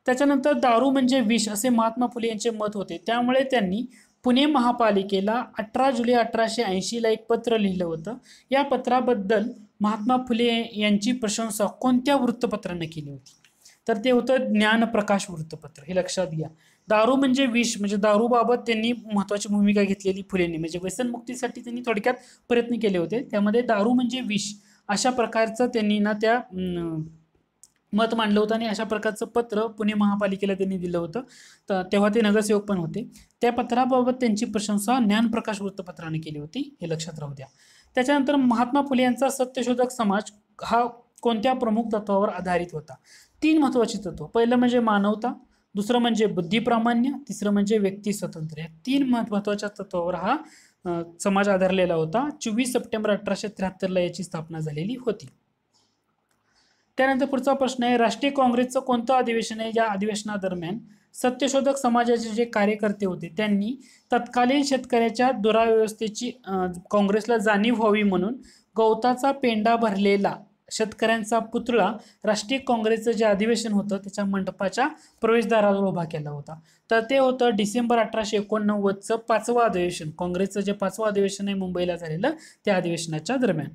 त्याच्यानंतर दारू म्हणजे विष असे महात्मा फुले यांचे मत होते, त्यामुळे त्यांनी पुणे महापालिकेला 18 जुलै 1880 ला एक पत्र लिहिलं होतं. या पत्राबद्दल महात्मा फुले यांची प्रशंसा कोणत्या वृत्तपत्राने केली होती? तर ते होतं ज्ञानप्रकाश वृत्तपत्र, हे लक्षात घ्या. दारू म्हणजे विष, म्हणजे दारूबाबत त्यांनी महत्त्वाची भूमिका घेतलेली फुलेंनी, म्हणजे व्यसनमुक्तीसाठी त्यांनी थोडक्यात प्रयत्न केले होते. त्यामध्ये दारू म्हणजे विष अशा प्रकारचं त्यांनी त्या मत मांडलं होतं, आणि अशा प्रकारचं पत्र पुणे महापालिकेला त्यांनी दिलं होतं. तर तेव्हा ते नगरसेवक पण होते. त्या पत्राबाबत त्यांची प्रशंसा ज्ञानप्रकाश वृत्तपत्राने केली होती, हे लक्षात राहू द्या. त्याच्यानंतर महात्मा फुले यांचा सत्यशोधक समाज हा कोणत्या प्रमुख तत्वावर आधारित होता? 3 महत्त्वाची तत्व, पहिलं म्हणजे मानवता, दुसरं म्हणजे बुद्धिप्रामाण्य, तिसरं म्हणजे व्यक्ती स्वातंत्र्य. या 3 महत्त्वाच्या तत्वावर हा समाज आधारलेला होता. 24 सप्टेंबर 1873 ला याची स्थापना झालेली होती. त्यानंतर पुढचा प्रश्न आहे, राष्ट्रीय काँग्रेसचं कोणतं अधिवेशन आहे? या अधिवेशनादरम्यान सत्यशोधक समाजाचे जे कार्यकर्ते होते त्यांनी तत्कालीन शेतकऱ्याच्या दुराव्यवस्थेची काँग्रेसला जाणीव व्हावी म्हणून गवताचा पेंडा भरलेला शेतकऱ्यांचा पुतळा राष्ट्रीय काँग्रेसचं जे अधिवेशन होतं त्याच्या मंडपाच्या प्रवेशद्वारावर उभा केला होता. तर ते होतं डिसेंबर 1889चं 5वं अधिवेशन, काँग्रेसचं जे 5वं अधिवेशन आहे मुंबईला झालेलं, त्या अधिवेशनाच्या दरम्यान.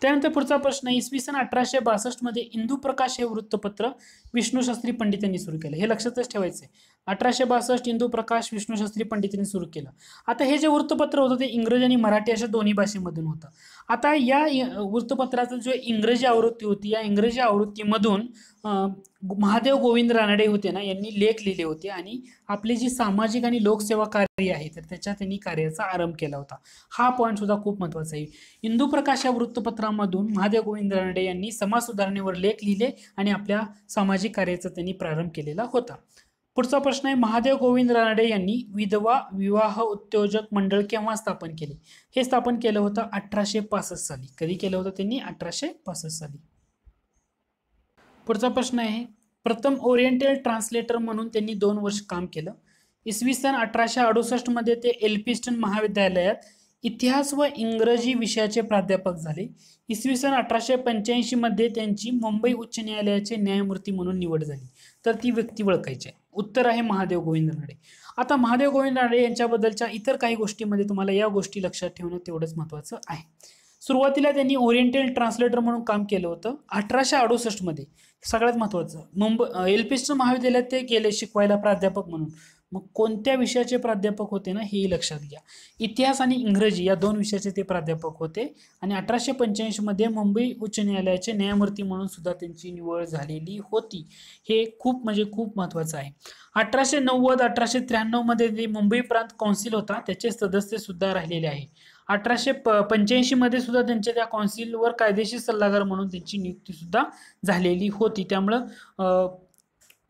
त्यानंतर पुढचा प्रश्न, इसवी सन 1862 मध्ये इंदुप्रकाश हे वृत्तपत्र विष्णूशास्त्री पंडित यांनी सुरू केलं, हे लक्षातच ठेवायचं आहे. 1862 इंदुप्रकाश विष्णूशास्त्री पंडित यांनी सुरू केलं. आता हे जे वृत्तपत्र होतं ते इंग्रजी आणि मराठी अशा दोन्ही भाषेमधून होतं. आता या वृत्तपत्राचं जो इंग्रजी आवृत्ती होती, या इंग्रजी आवृत्तीमधून महादेव गोविंद रानडे होते यांनी लेख लिहिले होते, आणि आपली जी सामाजिक आणि लोकसेवा कार्य आहे तर त्याच्या त्यांनी कार्याचा आरंभ केला होता. हा पॉईंट सुद्धा खूप महत्त्वाचा आहे. इंदुप्रकाश या वृत्तपत्रामधून महादेव गोविंद रानडे यांनी समाज सुधारणेवर लेख लिहिले आणि आपल्या सामाजिक कार्याचा त्यांनी प्रारंभ केलेला होता. पुढचा प्रश्न आहे, महादेव गोविंद रानडे यांनी विधवा विवाह उद्योजक मंडळ केव्हा स्थापन केले? हे स्थापन केलं होतं 1865 साली. कधी केलं होतं त्यांनी? 1865 साली. पुढचा प्रश्न आहे, प्रथम ओरिएंटल ट्रान्सलेटर म्हणून त्यांनी 2 वर्ष काम केलं. इसवी सन 1868 मध्ये ते एल्फिन्स्टन महाविद्यालयात इतिहास व इंग्रजी विषयाचे प्राध्यापक झाले. इसवी सन 1885 मध्ये त्यांची मुंबई उच्च न्यायालयाचे न्यायमूर्ती म्हणून निवड झाली. तर ती व्यक्ती ओळखायची आहे. उत्तर आहे महादेव गोविंद रानडे. आता महादेव गोविंद रानडे यांच्याबद्दलच्या इतर काही गोष्टींमध्ये तुम्हाला या गोष्टी लक्षात ठेवणं तेवढंच महत्त्वाचं आहे. सुरुवातीला त्यांनी ओरिएंटल ट्रान्सलेटर म्हणून काम केलं होतं. 1868 मध्ये सगळ्यात महत्त्वाचं मुंबई एलपिस्टन महाविद्यालयात ते गेले शिकवायला प्राध्यापक म्हणून. मग कोणत्या विषयाचे प्राध्यापक होते ना, हेही लक्षात घ्या. इतिहास आणि इंग्रजी या 2 विषयाचे ते प्राध्यापक होते. आणि 1885 मध्ये मुंबई उच्च न्यायालयाचे न्यायमूर्ती म्हणून सुद्धा त्यांची निवड झालेली होती. हे खूप म्हणजे खूप महत्त्वाचं आहे. 1890-1893 मध्ये ते मुंबई प्रांत कौन्सिल होता, त्याचे सदस्य सुद्धा राहिलेले आहे. 1885 मध्ये सुद्धा त्यांच्या त्या कौन्सिलवर कायदेशीर सल्लागार म्हणून त्यांची नियुक्ती सुद्धा झालेली होती. त्यामुळं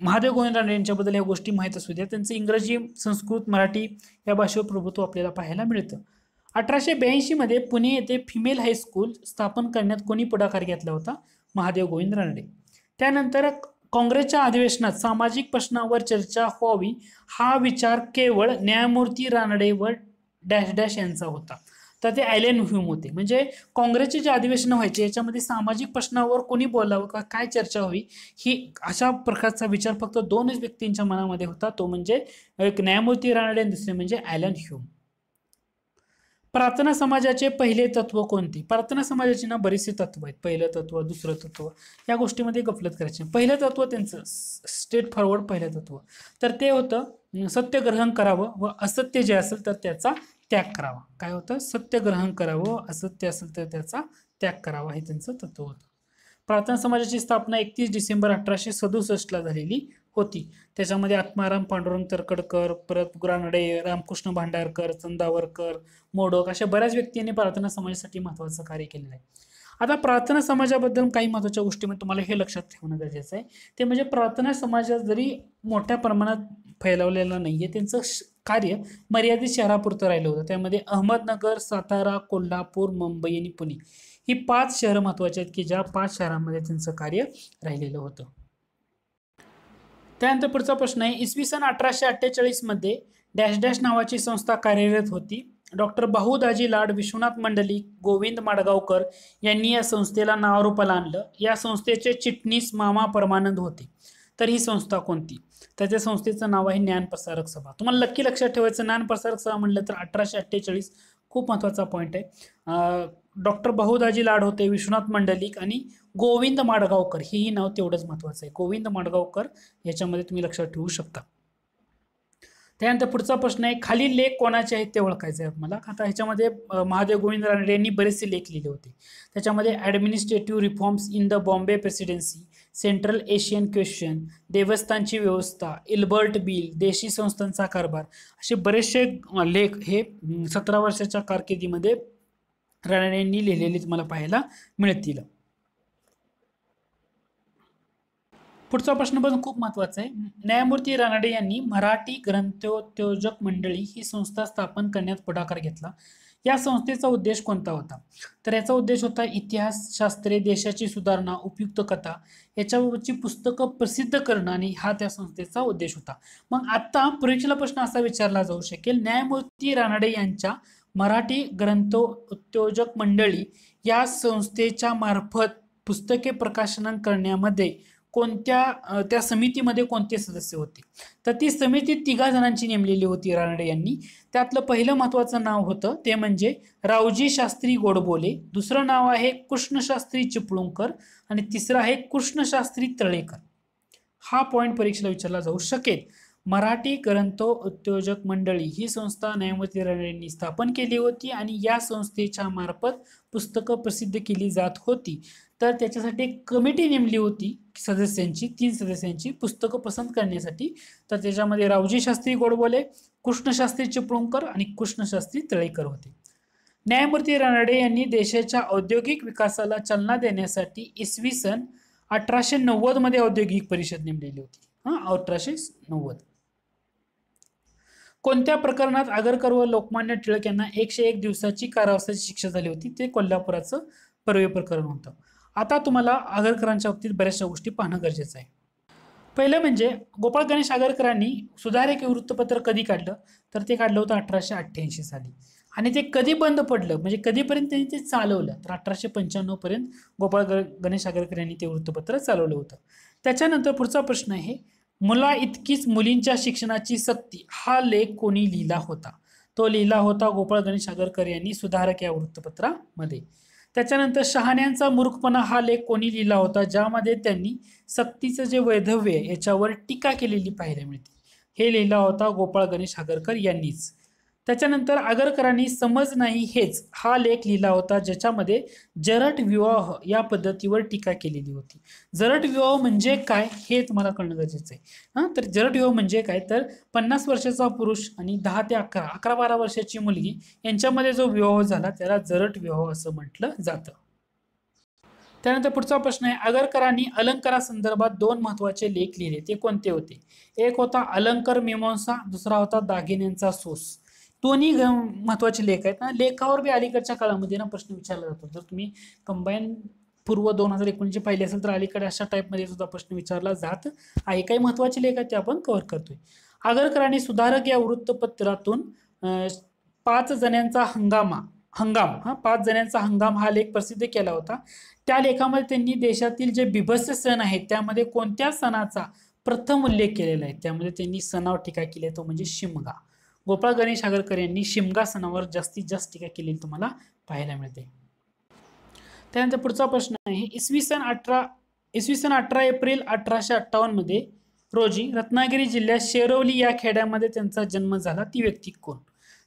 महादेव गोविंद रानडे यांच्याबद्दल या गोष्टी माहीत असू द्या. त्यांचं इंग्रजी, संस्कृत, मराठी या भाषेवर प्रभुत्व आपल्याला पाहायला मिळतं. 1882 मध्ये पुणे येथे फिमेल हायस्कूल स्थापन करण्यात कोणी पुढाकार घेतला होता? महादेव गोविंद रानडे. त्यानंतर काँग्रेसच्या अधिवेशनात सामाजिक प्रश्नावर चर्चा व्हावी हा विचार केवळ न्यायमूर्ती रानडे व डॅश डॅश यांचा होता. तर ते ॲलन ह्यूम होते. म्हणजे काँग्रेसचे जे अधिवेशन व्हायचे याच्यामध्ये सामाजिक प्रश्नावर कोणी बोलावं का काय चर्चा व्हावी ही अशा प्रकारचा विचार फक्त 2च व्यक्तींच्या मनामध्ये होता. तो म्हणजे एक न्यायमूर्ती रानडे आणि दुसरे म्हणजे ॲलन ह्यूम. प्रार्थना समाजाचे पहिले तत्व कोणते? प्रार्थना समाजाची ना बरीचशी तत्व आहेत. पहिलं तत्व, दुसरं तत्व या गोष्टीमध्ये गफलत करायची. पहिलं तत्व त्यांचं स्ट्रेट फॉरवर्ड पहिलं तत्व तर ते होतं सत्य ग्रहण करावं व असत्य जे असेल तर त्याचा त्याग करावा. काय होतं? सत्य ग्रहण करावं, असत्य असेल तर त्याचा त्याग करावा हे त्यांचं तत्व होतं. प्रार्थना समाजाची स्थापना 31 डिसेंबर 1867 ला झालेली होती. त्याच्यामध्ये आत्माराम पांडुरंग तरखडकर, परत रानडे, रामकृष्ण भांडारकर, चंदावरकर, मोडक अशा बऱ्याच व्यक्तींनी प्रार्थना समाजासाठी महत्त्वाचं कार्य केलेलं आहे. आता प्रार्थना समाजाबद्दल काही महत्त्वाच्या गोष्टी म्हणजे तुम्हाला हे लक्षात ठेवणं गरजेचं आहे. ते म्हणजे प्रार्थना समाज जरी मोठ्या प्रमाणात फैलावलेला नाहीये, त्यांचं कार्य मर्यादित शहरापुरतं राहिलं होतं. त्यामध्ये अहमदनगर, सातारा, कोल्हापूर, मुंबई आणि पुणे ही 5 शहरं महत्त्वाची आहेत की ज्या 5 शहरांमध्ये त्यांचं कार्य राहिलेलं होतं. त्यानंतर पुढचा प्रश्न आहे, इसवी सन 1848 मध्ये डॅश डॅश नावाची संस्था कार्यरत होती. डॉक्टर बहुदाजी लाड, विश्वनाथ मंडलिक, गोविंद माडगावकर यांनी या संस्थेला नावारूपाला आणलं. या संस्थेचे चिटणीस मामा परमानंद होते. तर ही संस्था कोणती? तर त्या संस्थेचं नाव आहे ज्ञानप्रसारक सभा. तुम्हाला नक्की लक्षात ठेवायचं, ज्ञानप्रसारक सभा म्हणलं तर 1848 खूप महत्त्वाचा पॉईंट आहे. डॉक्टर बहुदाजी लाड होते, विश्वनाथ मंडलिक आणि गोविंद माडगावकर हेही नाव तेवढंच महत्त्वाचं आहे. गोविंद माडगावकर याच्यामध्ये तुम्ही लक्षात ठेवू शकता. त्यानंतर पुढचा प्रश्न आहे, खालील लेख कोणाचे आहेत ते ओळखायचे आहे मला. आता ह्याच्यामध्ये महादेव गोविंद रानडे यांनी बरेचसे लेख लिहिले होते. त्याच्यामध्ये administrative reforms in the Bombay presidency, central Asian question, देवस्थानची व्यवस्था, इल्बर्ट बिल, देशी संस्थांचा कारभार असे बरेचसे लेख हे 17 वर्षाच्या कारकिर्दीमध्ये रानडे यांनी लिहिलेले तुम्हाला पाहायला मिळतील. पुढचा प्रश्न पण खूप महत्त्वाचा आहे. न्यायमूर्ती रानडे यांनी मराठी ग्रंथोत्तेजक मंडळी ही संस्था स्थापन करण्यात पुढाकार घेतला. या संस्थेचा उद्देश कोणता होता? तर याचा उद्देश होता इतिहास, शास्त्रे, देशाची सुधारणा, उपयुक्त कथा याच्यावरची पुस्तकं प्रसिद्ध करणं आणि हा त्या संस्थेचा उद्देश होता. मग आता परीक्षेला प्रश्न असा विचारला जाऊ शकेल, न्यायमूर्ती रानडे यांच्या मराठी ग्रंथोत्तेजक मंडळी या संस्थेच्या मार्फत पुस्तके प्रकाशन करण्यामध्ये कोणत्या त्या समितीमध्ये कोणते सदस्य होते? तर ती समिती 3 जणांची नेमलेली होती रानडे यांनी. त्यातलं पहिलं महत्त्वाचं नाव होतं ते म्हणजे रावजी शास्त्री गोडबोले, दुसरं नाव आहे कृष्णशास्त्री चिपळूणकर आणि तिसरं आहे कृष्णशास्त्री तळेकर. हा पॉईंट परीक्षेला विचारला जाऊ शकेल. मराठी ग्रंथोत्तेजक मंडळी ही संस्था न्यायमूर्ती रानडे यांनी स्थापन केली होती आणि या संस्थेच्या मार्फत पुस्तकं प्रसिद्ध केली जात होती. तर त्याच्यासाठी एक कमिटी नेमली होती सदस्यांची, 3 सदस्यांची पुस्तकं पसंत करण्यासाठी. तर त्याच्यामध्ये रावजी शास्त्री गोडबोले, कृष्णशास्त्री चिपळूणकर आणि कृष्णशास्त्री तळेकर होते. न्यायमूर्ती रानडे यांनी देशाच्या औद्योगिक विकासाला चालना देण्यासाठी इसवी सन 1890 मध्ये औद्योगिक परिषद नेमलेली होती. 1890. कोणत्या प्रकरणात आगरकर व लोकमान्य टिळक यांना 101 दिवसाची कारावासाची शिक्षा झाली होती? ते कोल्हापुराचं परवे प्रकरण होतं. आता तुम्हाला आगरकरांच्या बाबतीत बऱ्याचशा गोष्टी पाहणं गरजेचं आहे. पहिलं म्हणजे गोपाळ गणेश आगरकरांनी सुधारक वृत्तपत्र कधी काढलं? तर ते काढलं होतं 1888 साली. आणि ते कधी बंद पडलं म्हणजे कधीपर्यंत त्यांनी ते चालवलं? तर 1895 पर्यंत गोपाळ गणेश आगरकर यांनी ते वृत्तपत्र चालवलं होतं. त्याच्यानंतर पुढचा प्रश्न आहे, मुला इतकीच मुलींच्या शिक्षणाची सक्ती हा लेख कोणी लिहिला होता? तो लिहिला होता गोपाळ गणेश आगरकर यांनी सुधारक या वृत्तपत्रामध्ये. त्याच्यानंतर शहाण्यांचा मूर्खपणा हा लेख कोणी लिहिला होता, ज्यामध्ये त्यांनी सक्तीचं जे वैधव्य आहे याच्यावर टीका केलेली पाहायला मिळते. हे लिहिला होता गोपाळ गणेश आगरकर यांनीच. त्याच्यानंतर आगरकरांनी समज नाही हेच हा लेख लिहिला होता, ज्याच्यामध्ये जरट विवाह या पद्धतीवर टीका केलेली होती. जरट विवाह म्हणजे काय हे तुम्हाला कळणं गरजेचं आहे. तर जरट विवाह म्हणजे काय, तर 50 वर्षाचा पुरुष आणि 10 ते 11-12 वर्षाची मुलगी यांच्यामध्ये जो विवाह झाला त्याला जरट विवाह असं म्हटलं जातं. त्यानंतर पुढचा प्रश्न आहे, आगरकरांनी अलंकारासंदर्भात 2 महत्वाचे लेख लिहिले, ते कोणते होते? एक होता अलंकार मीमांसा, दुसरा होता दागिन्यांचा सोस. दोन्ही महत्वाचे लेख आहेत ना. लेखावर बी अलीकडच्या काळामध्ये ना प्रश्न विचारला जातो. जर तुम्ही कंबाईन पूर्व 2019 पाहिले असेल तर अलीकडे अशा टाईपमध्ये सुद्धा प्रश्न विचारला जात आहे. काही महत्वाचे लेख आहेत ते आपण कव्हर करतोय. आगरकरांनी सुधारक या वृत्तपत्रातून 5 जणांचा हंगाम हा लेख प्रसिद्ध केला होता. त्या लेखामध्ये त्यांनी देशातील जे बिभत्स सण आहेत त्यामध्ये कोणत्या सणाचा प्रथम उल्लेख केलेला आहे, त्यामध्ये त्यांनी सणावर टीका केली, तो म्हणजे शिमगा. गोपाळ गणेश आगरकर यांनी शिमगा सणावर जास्तीत जास्त टीका केलेली तुम्हाला पाहायला मिळते. त्यानंतर पुढचा प्रश्न आहे, इसवी सन 18 एप्रिल 1858 मध्ये रोजी रत्नागिरी जिल्ह्यात शेरवली या खेड्यामध्ये त्यांचा जन्म झाला. ती व्यक्ती कोण?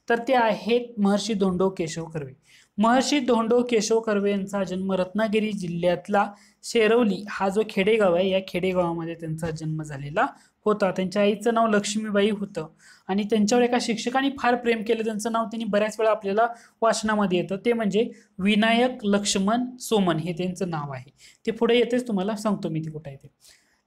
तर ते आहेत महर्षी धोंडो केशव कर्वे. महर्षी धोंडो केशव कर्वे यांचा जन्म रत्नागिरी जिल्ह्यातला शेरवली हा जो खेडेगाव आहे या खेडेगावामध्ये त्यांचा जन्म झालेला होता. त्यांच्या आईचं नाव लक्ष्मीबाई होतं आणि त्यांच्यावर एका शिक्षकाने फार प्रेम केलं. त्यांचं नाव त्यांनी बऱ्याच वेळा आपल्याला वाचनामध्ये येतं, ते म्हणजे विनायक लक्ष्मण सोमन हे त्यांचं नाव आहे. ते पुढे येतेच तुम्हाला सांगतो मी ते कुठे आहे ते.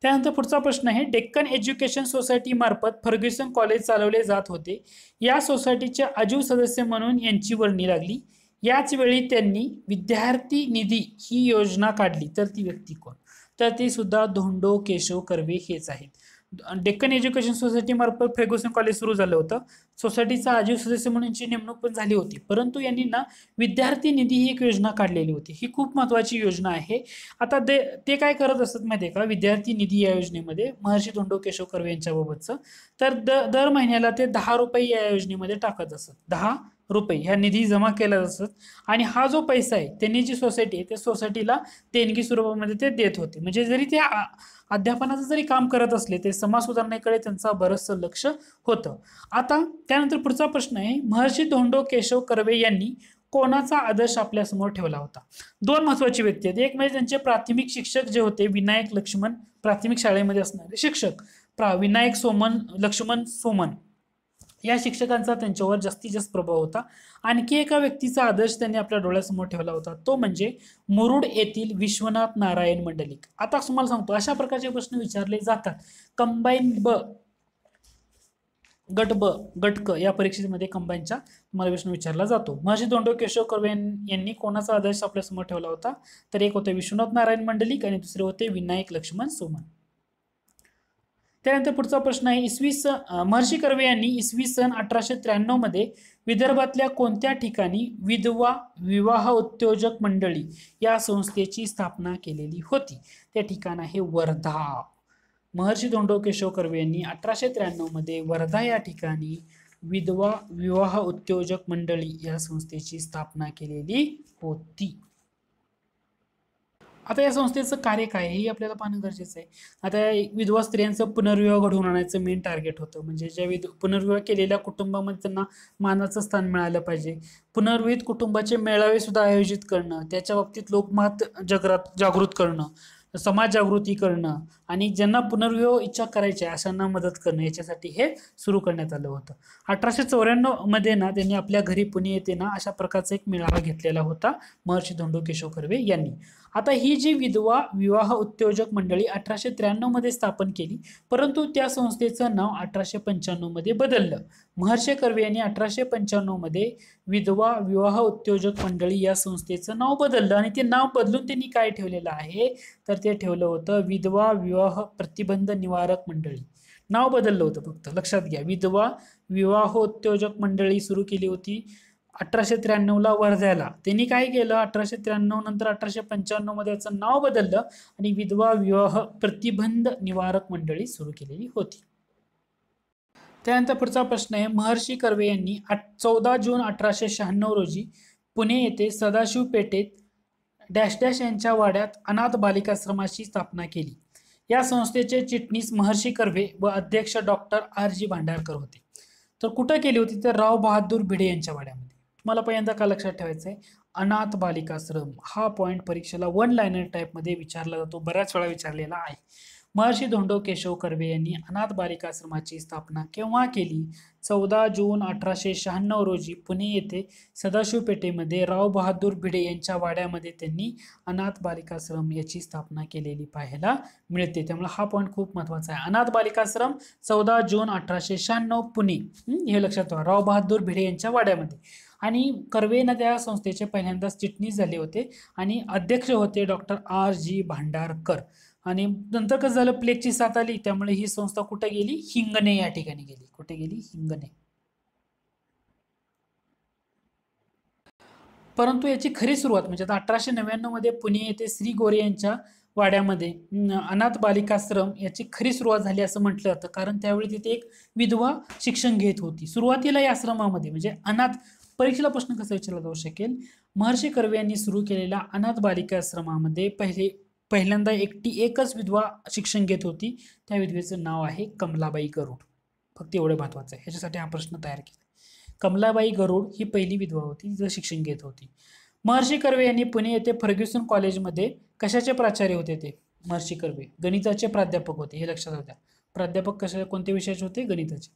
त्यानंतर पुढचा प्रश्न आहे, डेक्कन एज्युकेशन सोसायटी मार्फत फर्ग्युसन कॉलेज चालवले जात होते. या सोसायटीचे आजीव सदस्य म्हणून यांची वर्णी लागली. याच वेळी त्यांनी विद्यार्थी निधी ही योजना काढली. तर ती व्यक्ती कोण? तर ती सुद्धा धोंडो केशव कर्वे हेच आहेत. डेक्कन एज्युकेशन सोसायटी मार्फत फर्ग्युसन कॉलेज सुरू झालं होतं. सोसायटीचा आजीव सदस्य म्हणून नेमणूक पण झाली होती, परंतु यांनी ना विद्यार्थी निधी ही एक योजना काढलेली होती. ही खूप महत्वाची योजना आहे. आता ते काय करत असत माहिती आहे का, विद्यार्थी निधी या योजनेमध्ये महर्षी धोंडो केशव कर्वे यांच्याबाबतचं, तर दर महिन्याला ते 10 रुपये या योजनेमध्ये टाकत असत. 10 रुपये ह्या निधी जमा केला जातात आणि हा जो पैसा आहे त्यांनी जी सोसायटी आहे त्या सोसायटीला देणगी स्वरूपामध्ये ते देत होते. म्हणजे जरी ते अध्यापनाचं जरी काम करत असले ते समाज सुधारणेकडे त्यांचा बरंचसं लक्ष होतं. आता त्यानंतर पुढचा प्रश्न आहे, महर्षी धोंडो केशव कर्वे यांनी कोणाचा आदर्श आपल्या समोर ठेवला होता? 2 महत्वाची व्यक्ती आहेत. एक म्हणजे त्यांचे प्राथमिक शिक्षक जे होते विनायक लक्ष्मण, प्राथमिक शाळेमध्ये असणारे शिक्षक विनायक लक्ष्मण सोमन या शिक्षकांचा त्यांच्यावर जास्तीत जास्त प्रभाव होता. आणखी एका व्यक्तीचा आदर्श त्यांनी आपल्या डोळ्यासमोर ठेवला होता, तो म्हणजे मुरुड येथील विश्वनाथ नारायण मंडलिक. आता तुम्हाला सांगतो अशा प्रकारचे प्रश्न विचारले जातात. कंबाईन गट क या परीक्षेमध्ये कंबाईनच्या तुम्हाला प्रश्न विचारला जातो. महर्षी धोंडो केशव कर्वे यांनी कोणाचा आदर्श आपल्या समोर ठेवला होता? तर एक होते विश्वनाथ नारायण मंडलिक आणि दुसरे होते विनायक लक्ष्मण सोमन. त्यानंतर पुढचा प्रश्न आहे, महर्षी कर्वे यांनी इसवी सन 1893 मध्ये विदर्भातल्या कोणत्या ठिकाणी विधवा विवाह उद्योजक मंडळी या संस्थेची स्थापना केलेली होती? ते ठिकाण आहे वर्धा. महर्षी धोंडो केशव कर्वे यांनी 1893 मध्ये वर्धा या ठिकाणी विधवा विवाह उद्योजक मंडळी या संस्थेची स्थापना केलेली होती. आता या संस्थेचं कार्य काय हे आपल्याला पाहणं गरजेचं आहे. आता विधवा स्त्रियांचं पुनर्विवाह घडवून आणायचं मेन टार्गेट होतं. म्हणजे ज्या पुनर्विवाह केलेल्या कुटुंबामध्ये त्यांना मानाचं स्थान मिळालं पाहिजे. पुनर्विहित कुटुंबाचे मेळावे सुद्धा आयोजित करणं, त्याच्या बाबतीत लोकमत जागृत करणं, समाज जागृती करणं आणि ज्यांना पुनर्विवाह इच्छा करायची अशांना मदत करणं, याच्यासाठी हे सुरू करण्यात आलं होतं. 1894 मध्ये ना त्यांनी आपल्या घरी पुणे येथे ना अशा प्रकारचा एक मेळावा घेतलेला होता महर्षी धोंडो केशव कर्वे यांनी. आता ही जी विधवा विवाह उद्योजक मंडळी 1893 मध्ये स्थापन केली, परंतु त्या संस्थेचं नाव 1895 मध्ये बदललं. महर्षी कर्वे यांनी 1895 मध्ये विधवा विवाह उद्योजक मंडळी या संस्थेचं नाव बदललं आणि ते नाव बदलून त्यांनी काय ठेवलेलं आहे, तर ते ठेवलं होतं विधवा विवाह प्रतिबंध निवारक मंडळी. नाव बदललं होतं फक्त, लक्षात घ्या. विधवा विवाह उद्योजक मंडळी सुरू केली होती 1893 ला वर्ध्याला. त्यांनी काय केलं, 1893 नंतर 1895 मध्ये याचं नाव बदललं आणि विधवा विवाह प्रतिबंध निवारक मंडळी सुरू केलेली होती. त्यानंतर पुढचा प्रश्न आहे, महर्षी कर्वे यांनी 14 जून 1896 रोजी पुणे येथे सदाशिव पेठेत डॅश डॅश यांच्या वाड्यात अनाथ बालिकाश्रमाची स्थापना केली. या संस्थेचे चिटणीस महर्षी कर्वे व अध्यक्ष डॉक्टर R.G. भांडारकर होते. तर कुठं केली होती तर राव बहादूर भिडे यांच्या वाड्यामध्ये. तुम्हाला पहिल्यांदा का लक्षात ठेवायचं आहे, अनाथ बालिकाश्रम हा पॉईंट परीक्षेला वन लाइनर टाईपमध्ये विचारला जातो, बऱ्याच वेळा विचारलेला आहे. महर्षी धोंडो केशव कर्वे यांनी अनाथ बालिकाश्रमाची स्थापना केव्हा केली? 14 जून 1896 रोजी पुणे येथे सदाशिव पेठेमध्ये राव बहादूर भिडे यांच्या वाड्यामध्ये त्यांनी अनाथ बालिकाश्रम याची स्थापना केलेली पाहायला मिळते. त्यामुळे हा पॉईंट खूप महत्त्वाचा आहे. अनाथ बालिकाश्रम 14 जून 1896 पुणे, हे लक्षात ठेवा, राव बहादूर भिडे यांच्या वाड्यामध्ये. आणि कर्वेनं त्या संस्थेचे पहिल्यांदाच चिटणीस झाले होते आणि अध्यक्ष होते डॉक्टर R.G. भांडारकर. आणि नंतर कसं झालं, प्लेगची साथ आली, त्यामुळे ही संस्था कुठे गेली? हिंगणे या ठिकाणी गेली. कुठे गेली? हिंगणे. परंतु याची खरी सुरुवात म्हणजे 1899 मध्ये पुणे येथे श्री गोरे यांच्या वाड्यामध्ये अनाथ बालिकाश्रम याची खरी सुरुवात झाली असं म्हटलं जातं, कारण त्यावेळी तिथे एक विधवा शिक्षण घेत होती. सुरुवातीला या आश्रमामध्ये म्हणजे अनाथ, परीक्षेला प्रश्न कसा विचारला जाऊ शकेल, महर्षी कर्वे यांनी सुरू केलेल्या अनाथ बालिकाश्रमामध्ये पहिल्यांदा एकच विधवा शिक्षण घेत होती. त्या विधवेचं नाव आहे कमलाबाई गरुड. फक्त एवढं महत्वाचं आहे, ह्याच्यासाठी हा प्रश्न तयार केला. कमलाबाई गरुड ही पहिली विधवा होती जी शिक्षण घेत होती. महर्षी कर्वे यांनी पुणे येथे फर्ग्युसन कॉलेजमध्ये कशाचे प्राचार्य होते? ते महर्षी कर्वे गणिताचे प्राध्यापक होते, हे लक्षात होत्या. प्राध्यापक कोणत्या विषयाचे होते? गणिताचे.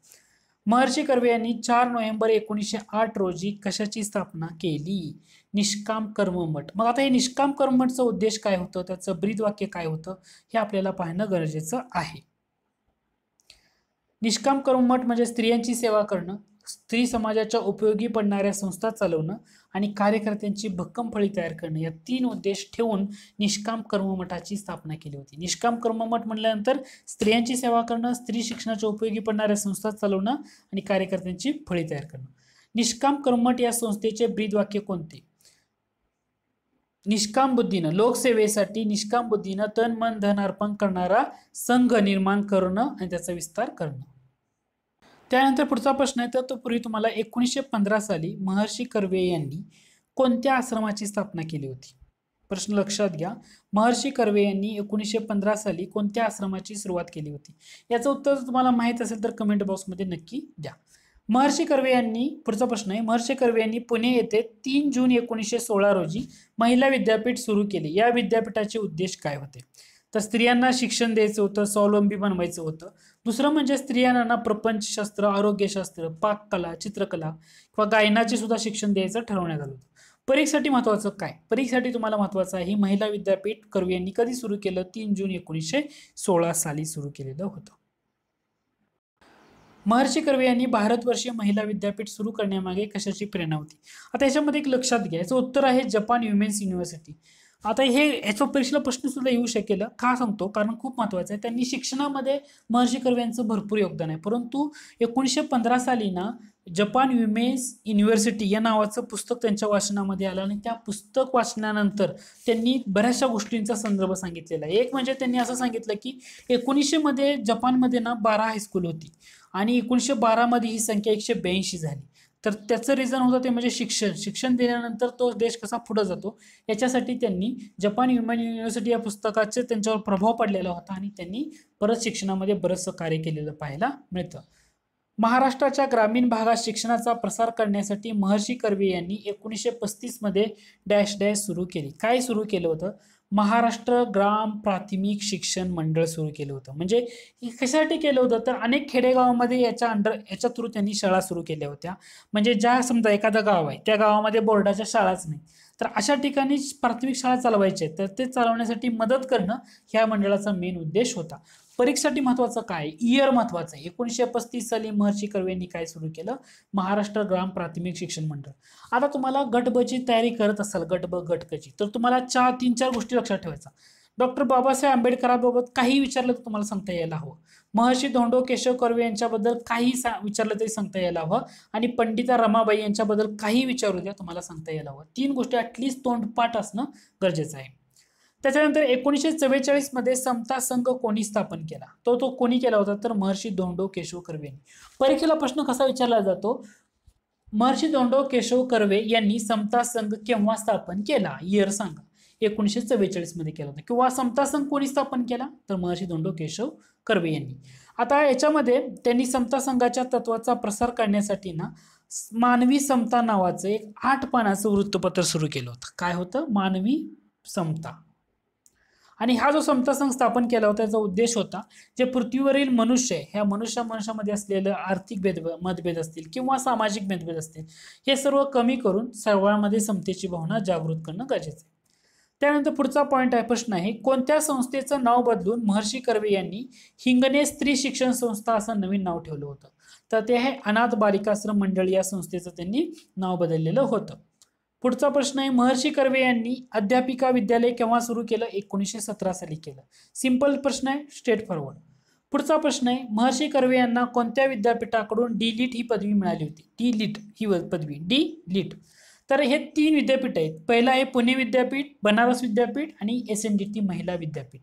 महर्षी कर्वे यांनी 4 नोव्हेंबर 1908 रोजी कशाची स्थापना केली? निष्काम कर्ममठ. मग आता हे निष्काम कर्ममठचा उद्देश काय होतं, त्याचं ब्रीद वाक्य काय होतं, हे आपल्याला पाहणं गरजेचं आहे. निष्काम कर्ममठ म्हणजे स्त्रियांची सेवा करणं, स्त्री समाजाच्या उपयोगी पडणाऱ्या संस्था चालवणं आणि कार्यकर्त्यांची भक्कम फळी तयार करणं, या 3 उद्देश ठेवून निष्काम कर्ममठाची स्थापना केली होती. निष्काम कर्ममठ म्हटल्यानंतर स्त्रियांची सेवा करणं, स्त्री शिक्षणाच्या उपयोगी पडणाऱ्या संस्था चालवणं आणि कार्यकर्त्यांची फळी तयार करणं. निष्काम कर्ममठ या संस्थेचे ब्रीद वाक्य कोणते? निष्काम बुद्धीनं, लोकसेवेसाठी निष्काम बुद्धीनं तन मन धन अर्पण करणारा संघ निर्माण करणं आणि त्याचा विस्तार करणं. त्यानंतर पुढचा प्रश्न आहे, तर तो पूर्वी तुम्हाला 1915 साली महर्षी कर्वे यांनी कोणत्या आश्रमाची स्थापना केली होती? प्रश्न लक्षात घ्या. महर्षी कर्वे यांनी 1915 साली कोणत्या आश्रमाची सुरुवात केली होती? याचं उत्तर तुम्हाला माहित असेल तर कमेंट बॉक्समध्ये नक्की द्या. महर्षी कर्वे यांनी, पुढचा प्रश्न आहे, महर्षी कर्वे यांनी पुणे येथे 3 जून 1916 रोजी महिला विद्यापीठ सुरू केले. या विद्यापीठाचे उद्देश काय होते? तर स्त्रियांना शिक्षण द्यायचं होतं, स्वावलंबी बनवायचं होतं. दुसरं म्हणजे स्त्रियांना प्रपंचशास्त्र, आरोग्यशास्त्र, पाककला, चित्रकला किंवा गायनाचे सुद्धा शिक्षण द्यायचं ठरवण्यात आलं होतं. परीक्षेसाठी महत्वाचं काय? परीक्षेसाठी तुम्हाला महत्वाचं आहे, ही महिला विद्यापीठ कर्वे यांनी कधी सुरू केलं? 3 जून 1916 साली सुरू केलेलं होतं. महर्षी कर्वे यांनी भारतवर्षीय महिला विद्यापीठ सुरू करण्यामागे कशाची प्रेरणा होती? आता याच्यामध्ये एक लक्षात घ्या, याचं उत्तर आहे जपान वुमेन्स युनिव्हर्सिटी. आता याच्या परीक्षेला प्रश्न सुद्धा येऊ शकेल. का सांगतो? कारण खूप महत्वाचं आहे. त्यांनी शिक्षणामध्ये महर्षी कर्वे यांचं भरपूर योगदान आहे. परंतु 1915 साली ना जपान वुमेन्स युनिव्हर्सिटी या नावाचं पुस्तक त्यांच्या वाचनामध्ये आलं आणि त्या पुस्तक वाचनानंतर त्यांनी बऱ्याचशा गोष्टींचा संदर्भ सांगितलेला आहे. एक म्हणजे त्यांनी असं सांगितलं की 1900 मध्ये जपानमध्ये ना 12 हायस्कूल होती आणि 1912 मध्ये ही संख्या 182 झाली. तर त्याचं रिझन होतं ते म्हणजे शिक्षण दिल्यानंतर तो देश कसा पुढे जातो याच्यासाठी त्यांनी जपान वुमेन युनिव्हर्सिटी या पुस्तकाचे त्यांच्यावर प्रभाव पडलेला होता आणि त्यांनी परत शिक्षणामध्ये बरंचसं कार्य केलेलं पाहायला मिळतं. महाराष्ट्राच्या ग्रामीण भागात शिक्षणाचा प्रसार करण्यासाठी महर्षी कर्वे यांनी 1935 मध्ये डॅश डॅश सुरू केली. काय सुरू केलं होतं? महाराष्ट्र ग्राम प्राथमिक शिक्षण मंडळ सुरू केलं होतं. म्हणजे कशासाठी केलं होतं? तर अनेक खेडेगावामध्ये याच्या थ्रू त्यांनी शाळा सुरू केल्या होत्या. म्हणजे ज्या समजा एखादं गाव आहे त्या गावामध्ये बोर्डाच्या शाळाच नाही, तर अशा ठिकाणी प्राथमिक शाळा चालवायच्या आहेत, तर ते चालवण्यासाठी मदत करणं ह्या मंडळाचा मेन उद्देश होता. परीक्षेसाठी महत्वाचं काय? इयर महत्वाचं आहे. 1935 साली महर्षी कर्वे यांनी काय सुरू केलं? महाराष्ट्र ग्राम प्राथमिक शिक्षण मंडळ. आता तुम्हाला गट ब ची तयारी करत असाल, गट ब गट क ची, तर तुम्हाला 3-4 गोष्टी लक्षात ठेवायचा. डॉक्टर बाबासाहेब आंबेडकरांबाबत काही विचारलं तर तुम्हाला सांगता यायला हवं. महर्षी धोंडो केशव कर्वे यांच्याबद्दल काही विचारलं तरी सांगता यायला हवं आणि पंडिता रमाबाई यांच्याबद्दल काही विचारू द्या तुम्हाला सांगता यायला हवं. 3 गोष्टी ॲटलिस्ट तोंडपाठ असणं गरजेचं आहे. त्याच्यानंतर 1944 मध्ये समता संघ कोणी स्थापन केला? तो कोणी केला होता? तर महर्षी धोंडो केशव कर्वे यांनी. परीक्षेला प्रश्न कसा विचारला जातो? महर्षी धोंडो केशव कर्वे यांनी समता संघ केव्हा स्थापन केला? इयर सांगा. 1944 मध्ये केला होता. किंवा समता संघ कोणी स्थापन केला तर महर्षी धोंडो केशव कर्वे यांनी. आता याच्यामध्ये त्यांनी समता संघाच्या तत्वाचा प्रसार करण्यासाठी ना मानवी समता नावाचं एक 8 पानाचं वृत्तपत्र सुरू केलं होतं. काय होतं? मानवी समता. आणि हा जो समता संघ स्थापन केला होता त्याचा उद्देश होता जे पृथ्वीवरील मनुष्य आहे ह्या मनुष्यामध्ये असलेलं आर्थिक मतभेद असतील किंवा सामाजिक मतभेद असतील हे सर्व कमी करून सर्वांमध्ये समतेची भावना जागृत करणं गरजेचं आहे. त्यानंतर पुढचा पॉइंट आहे, प्रश्न आहे, कोणत्या संस्थेचं नाव बदलून महर्षी कर्वे यांनी हिंगणे स्त्री शिक्षण संस्था असं नवीन नाव ठेवलं होतं? तर ते आहे अनाथ बालिकाश्रम मंडळ या संस्थेचं त्यांनी नाव बदललेलं होतं. पुढचा प्रश्न आहे, महर्षी कर्वे यांनी अध्यापिका विद्यालय केव्हा सुरू केलं? 1917 साली केलं. सिंपल प्रश्न आहे, स्ट्रेट फॉरवर्ड. पुढचा प्रश्न आहे, महर्षी कर्वे यांना कोणत्या विद्यापीठाकडून डी.लिट ही पदवी मिळाली होती? डी.लिट ही पदवी, डी.लिट. तर हे 3 विद्यापीठ आहेत. पहिलं आहे पुणे विद्यापीठ, बनारस विद्यापीठ आणि एस.एन.डी.टी महिला विद्यापीठ.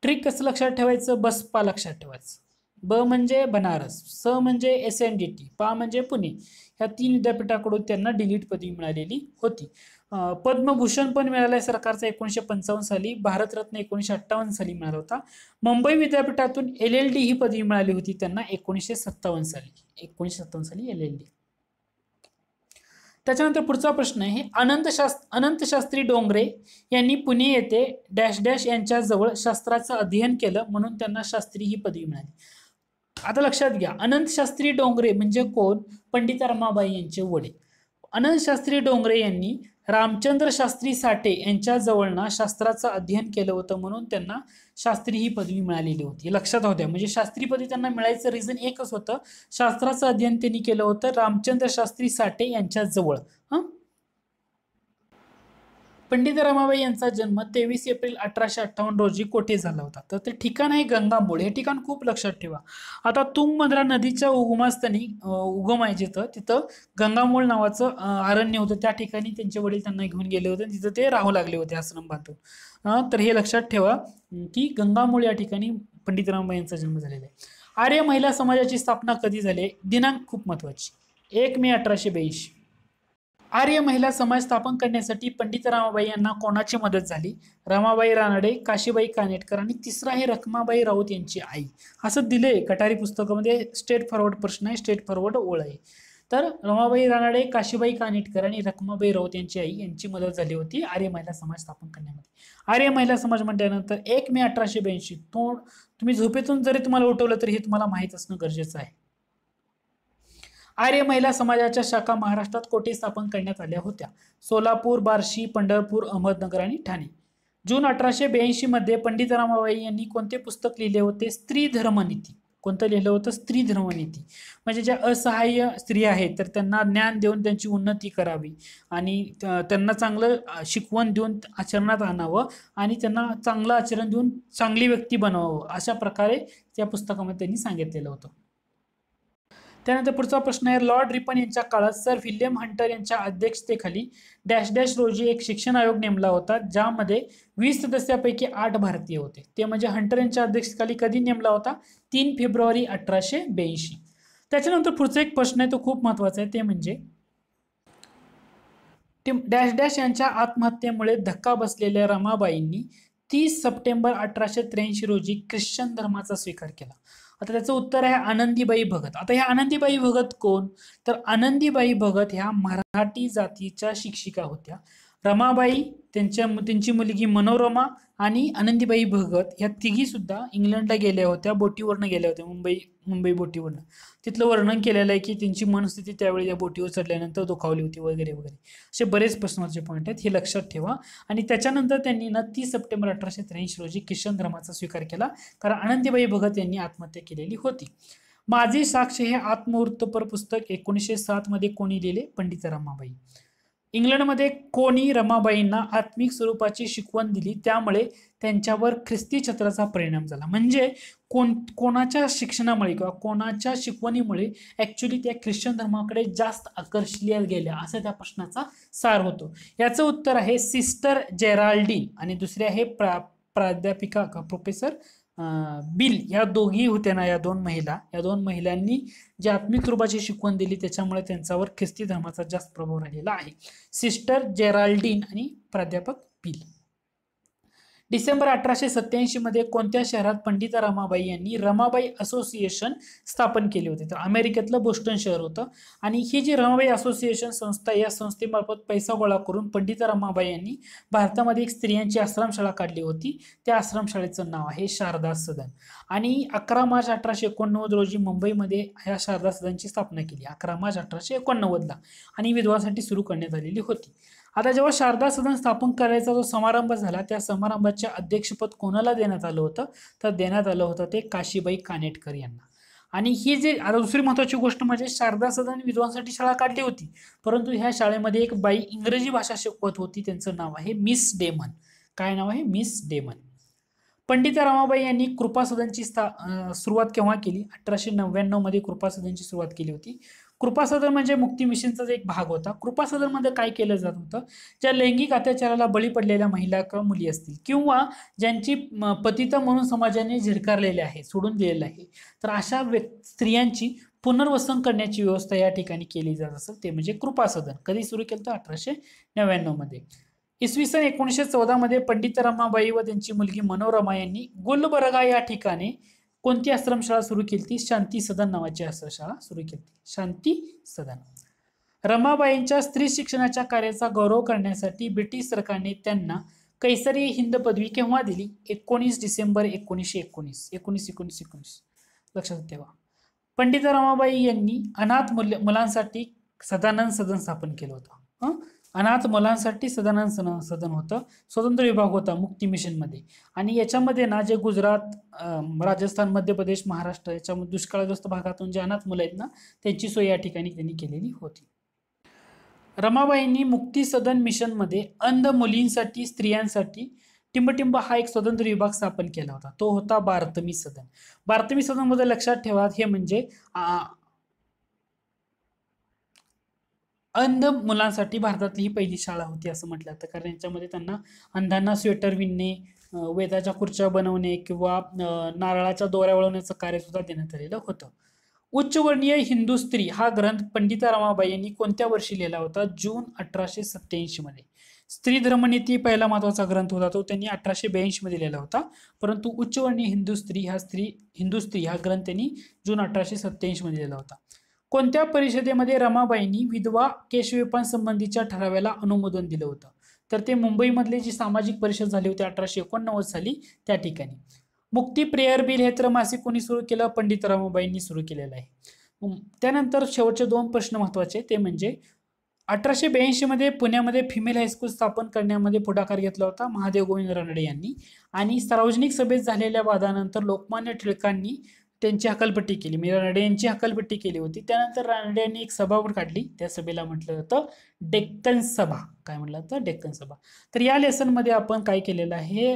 ट्रिक कसं लक्षात ठेवायचं? बसपा लक्षात ठेवायचं. ब म्हणजे बनारस, स म्हणजे एस.एन.डी.टी, पा म्हणजे पुणे. ह्या 3 विद्यापीठाकडून त्यांना डी.लिट पदवी मिळालेली होती. पद्मभूषण पण मिळालाय सरकारचा 1955 साली, भारतरत्न 1958 साली मिळाला होता. मुंबई विद्यापीठातून LLD ही पदवी मिळाली होती त्यांना 1957 साली. 1957 साली LLD. त्याच्यानंतर पुढचा प्रश्न आहे, अनंत शास्त्री डोंगरे यांनी पुणे येथे डॅश डॅश यांच्या जवळ शास्त्राचं अध्ययन केलं म्हणून त्यांना शास्त्री ही पदवी मिळाली. आता लक्षात घ्या, अनंत शास्त्री डोंगरे म्हणजे कोण? पंडित रमाबाई यांचे वडील. अनंत शास्त्री डोंगरे यांनी रामचंद्र शास्त्री साठे यांच्या जवळना शास्त्राचं अध्ययन केलं होतं म्हणून त्यांना शास्त्री ही पदवी मिळालेली होती. लक्षात होत्या. म्हणजे शास्त्री पदवी त्यांना मिळायचं रिझन एकच होतं, शास्त्राचं अध्ययन त्यांनी केलं होतं रामचंद्र शास्त्री साठे यांच्या जवळ. पंडित रमाबाई यांचा जन्म 23 एप्रिल 1858 रोजी कोठे झाला होता? तर ते ठिकाण आहे गंगामूळ. हे ठिकाण खूप लक्षात ठेवा. आता तुंगभद्रा नदीच्या उगमास्थानी उगम आहे तिथं गंगामूळ नावाचं अरण्य होतं. त्या ठिकाणी त्यांचे वडील त्यांना घेऊन गेले होते, तिथं ते राहू लागले होते आश्रम बांधून. तर हे लक्षात ठेवा की गंगामूळ या ठिकाणी पंडित रमाबाई यांचा जन्म झालेला आहे. आर्य महिला समाजाची स्थापना कधी झाली? दिनांक खूप महत्वाची, 1 मे 1882. आर्य महिला समाज स्थापन करण्यासाठी पंडित रमाबाई यांना कोणाची मदत झाली? रमाबाई रानडे, काशीबाई कानेटकर आणि तिसरा आहे रखमाबाई राऊत यांची आई. असं दिले कटारी पुस्तकामध्ये. स्ट्रेट फॉरवर्ड प्रश्न आहे, स्ट्रेट फॉरवर्ड ओळ आहे. तर रमाबाई रानडे, काशीबाई कानेटकर आणि रखमाबाई राऊत यांची आई यांची मदत झाली होती आर्य महिला समाज स्थापन करण्यामध्ये. आर्य महिला समाज म्हटल्यानंतर 1 मे 1882. तुम्ही झोपेतून जरी तुम्हाला उठवलं तरी हे तुम्हाला माहीत असणं गरजेचं आहे. आर्य महिला समाजाच्या शाखा महाराष्ट्रात कोठे स्थापन करण्यात आल्या होत्या? सोलापूर, बार्शी, पंढरपूर, अहमदनगर आणि ठाणे. जून 1882 मध्ये पंडित रमाबाई यांनी कोणते पुस्तक लिहिले होते? स्त्री धर्मनीती. कोणतं लिहिलं होतं? स्त्री धर्मनीती. म्हणजे ज्या असहाय्य स्त्रिया आहेत तर त्यांना ज्ञान देऊन त्यांची उन्नती करावी आणि त्यांना चांगलं शिकवण देऊन आचरणात आणावं आणि त्यांना चांगलं आचरण देऊन चांगली व्यक्ती बनवावं, अशा प्रकारे त्या पुस्तकामध्ये त्यांनी सांगितलेलं होतं. त्यानंतर पुढचा प्रश्न आहे, लॉर्ड रिपन यांच्या काळात सर विल्यम हंटर यांच्या अध्यक्षतेखाली डॅश डॅश रोजी एक शिक्षण आयोग नेमला होता ज्यामध्ये 20 सदस्यापैकी 8 भारतीय होते. ते म्हणजे हंटर यांच्या अध्यक्षतेखाली कधी नेमला होता? 3 फेब्रुवारी 1882. त्याच्यानंतर पुढचा एक प्रश्न आहे तो खूप महत्वाचा आहे, ते म्हणजे डॅश डॅश यांच्या आत्महत्येमुळे धक्का बसलेल्या रमाबाईंनी 30 सप्टेंबर 1883 रोजी ख्रिश्चन धर्माचा स्वीकार केला. आता त्याचं उत्तर आहे आनंदीबाई भगत. आता ह्या आनंदीबाई भगत कोण? तर आनंदीबाई भगत ह्या मराठी जातीच्या शिक्षिका होत्या. रमाबाई, त्यांची मुलगी मनोरमा आणि आनंदीबाई भगत ह्या तिघी सुद्धा इंग्लंडला गेल्या होत्या, बोटीवरनं गेल्या होत्या, मुंबई बोटीवरनं. तिथलं वर्णन केलेलं आहे की त्यांची मनस्थिती त्यावेळी या बोटीवर चढल्यानंतर दुखावली होती वगैरे वगैरे. असे बरेच प्रश्नाचे पॉईंट आहेत, हे लक्षात ठेवा. आणि त्याच्यानंतर त्यांनी 30 सप्टेंबर 1883 रोजी ख्रिश्चन धर्माचा स्वीकार केला कारण आनंदीबाई भगत यांनी आत्महत्या केलेली होती. माझी साक्ष हे आत्मवृत्तपर पुस्तक 1907 मध्ये कोणी लिहिले? पंडित रमाबाई. इंग्लंडमध्ये कोणी रमाबाईंना आत्मिक स्वरूपाची शिकवण दिली त्यामुळे त्यांच्यावर ख्रिस्ती छत्राचा परिणाम झाला. म्हणजे कोणाच्या शिक्षणामुळे किंवा कोणाच्या शिकवणीमुळे ऍक्च्युली त्या ख्रिश्चन धर्माकडे जास्त आकर्षल्या गेल्या, असं त्या प्रश्नाचा सार होतो. याचं उत्तर आहे सिस्टर जेराल्डीन आणि दुसरे आहे प्राध्यापिका प्रोफेसर बिल. या दोघी होत्या ना, या दोन महिलांनी जी आत्मिक रूपाची शिकवण दिली त्याच्यामुळे त्यांच्यावर ख्रिस्ती धर्माचा जास्त प्रभाव राहिलेला आहे. सिस्टर जेराल्डीन आणि प्राध्यापक बिल. डिसेंबर 1887 मध्ये कोणत्या शहरात पंडिता रमाबाई यांनी रमाबाई असोसिएशन स्थापन केले होते? तर अमेरिकेतलं बोस्टन शहर होतं. आणि ही जी रमाबाई असोसिएशन संस्था, या संस्थेमार्फत पैसा गोळा करून पंडिता रमाबाई यांनी भारतामध्ये एक स्त्रियांची आश्रमशाळा काढली होती. त्या आश्रमशाळेचं नाव आहे शारदा सदन. आणि 11 मार्च 1889 रोजी मुंबईमध्ये ह्या शारदा सदनची स्थापना केली, 11 मार्च 1889ला, आणि विधवांसाठी सुरू करण्यात आलेली होती. आता जेव्हा शारदा सदन स्थापन करायचा जो समारंभ झाला, त्या समारंभाचे अध्यक्षपद कोणाला देण्यात आलं होतं? तर देण्यात आलं होतं ते काशीबाई कानेटकर यांना. आणि ही जी आता दुसरी महत्वाची गोष्ट म्हणजे शारदा सदन विधवांसाठी शाळा काढली होती, परंतु ह्या शाळेमध्ये एक बाई इंग्रजी भाषा शिकवत होती, त्यांचं नाव आहे मिस डेमन. काय नाव आहे? Miss Damon. पंडिता रमाबाई यांनी कृपा सदनची सुरुवात केव्हा केली? 1899 मध्ये कृपा सदनची सुरुवात केली होती. कृपा सदन म्हणजे मुक्ती मिशनचा एक भाग होता. कृपा सदन मध्ये काय केलं जात होतं? ज्या लैंगिक अत्याचाराला बळी पडलेल्या महिला किंवा मुली असतील, किंवा ज्यांची पतिता म्हणून समाजाने झिडकारलेले आहे, सोडून दिलेलं आहे, तर अशा स्त्रियांची पुनर्वसन करण्याची व्यवस्था या ठिकाणी केली जात असेल, ते म्हणजे कृपा सदन. कधी सुरू केलं? 1899 मध्ये. इसवी सन 1914 मध्ये पंडित रमाबाई व त्यांची मुलगी मनोरमा यांनी गुलबर्गा या ठिकाणी कोणती आश्रमशाळा सुरू केली? ती शांती सदन नावाची आश्रमशाळा सुरू केली. शांती सदन. रमाबाईंच्या स्त्री शिक्षणाच्या कार्याचा गौरव करण्यासाठी ब्रिटिश सरकारने त्यांना कैसरी हिंद पदवी केव्हा दिली? 19 डिसेंबर 1919. लक्षात ठेवा. पंडित रमाबाई यांनी अनाथ मुलांसाठी सदानंद सदन स्थापन केलं होतं. अनाथ मुलांसाठी सदानंद सदन होतं. स्वतंत्र विभाग होता मुक्ती मिशन मध्ये. आणि याच्यामध्ये ना जे गुजरात, राजस्थान, मध्य प्रदेश, महाराष्ट्र याच्यामध्ये दुष्काळग्रस्त भागातून जे अनाथ मुलं आहेत ना, त्यांची सोय या ठिकाणी त्यांनी केलेली होती. रमाबाईंनी मुक्ती सदन मिशन मध्ये अंध मुलींसाठी, स्त्रियांसाठी टिंबटिंब हा एक स्वतंत्र विभाग स्थापन केला होता. तो होता बारतमी सदन. बारतमी सदन मध्ये लक्षात ठेवा, हे म्हणजे अंध मुलांसाठी भारतातली ही पहिली शाळा होती असं म्हटलं जातं. कारण यांच्यामध्ये त्यांना अंधांना स्वेटर विणणे, वेदाच्या खुर्च्या बनवणे किंवा नारळाच्या दोऱ्या वळवण्याचं कार्य सुद्धा देण्यात आलेलं होतं. उच्चवर्णीय हिंदू स्त्री हा ग्रंथ पंडिता रमाबाई यांनी कोणत्या वर्षी लिहिला होता? जून 1887 मध्ये. स्त्री धर्मनीती पहिला महत्वाचा ग्रंथ होता, तो त्यांनी 1882 मध्ये लिहिला होता. परंतु उच्चवर्णीय हिंदू स्त्री हा ग्रंथ त्यांनी जून 1887 मध्ये लिहिला होता. कोणत्या परिषदेमध्ये रमाबाईंनी विधवा केशविपांसंबंधीच्या ठरावाला अनुमोदन दिलं होतं? तर ते मुंबईमधली जी सामाजिक परिषद झाली होती 1889 साली, त्या ठिकाणी. मुक्ती प्रेयर बिल हे त्रमासिक कोणी सुरू केलं? पंडित रमाबाईंनी सुरू केलेलं आहे. त्यानंतर शेवटचे 2 प्रश्न महत्वाचे, ते म्हणजे 1882 मध्ये पुण्यामध्ये फिमेल हायस्कूल स्थापन करण्यामध्ये पुढाकार घेतला होता महादेव गोविंद रानडे यांनी. आणि सार्वजनिक सभेत झालेल्या वादानंतर लोकमान्य टिळकांनी त्यांची हकालपट्टी केली, म्हणजे रानडे यांची हकालपट्टी केली होती. त्यानंतर रानडे यांनी एक सभा काढली, त्या सभेला म्हटलं जातं डेक्कन सभा. काय म्हटलं जातं? डेक्कन सभा. तर या लेसन मध्ये आपण काय केलेलं आहे,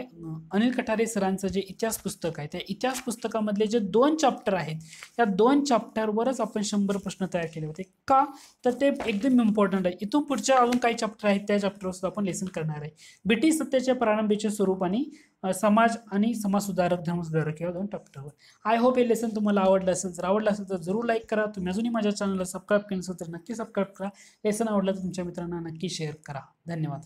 अनिल कठारे सरांचं जे इतिहास पुस्तक आहे, त्या इतिहास पुस्तकामधले जे 2 चॅप्टर आहेत, या 2 चॅप्टरवरच आपण 100 प्रश्न तयार केले होते. का? तर ते एकदम इम्पॉर्टंट आहे. इथून पुढच्या अजून काही चॅप्टर आहेत, त्या चॅप्टरवर सुद्धा आपण लेसन करणार आहे. ब्रिटिश सत्तेच्या प्रारंभीचे स्वरूप आणि समाज आणि समाजसुधारक, धर्मसुधारक या 2 चॅप्टरवर. आय होप हे लेसन तुम्हाला आवडलं असेल. जर आवडलं असेल तर जरूर लाईक करा. तुम्ही अजूनही माझ्या चॅनलला सबस्क्राईब केलं असेल तर नक्की सबस्क्राईब करा. लेसन आवडलं तर तुमच्या मित्रांना नक्की शेअर करा. धन्यवाद.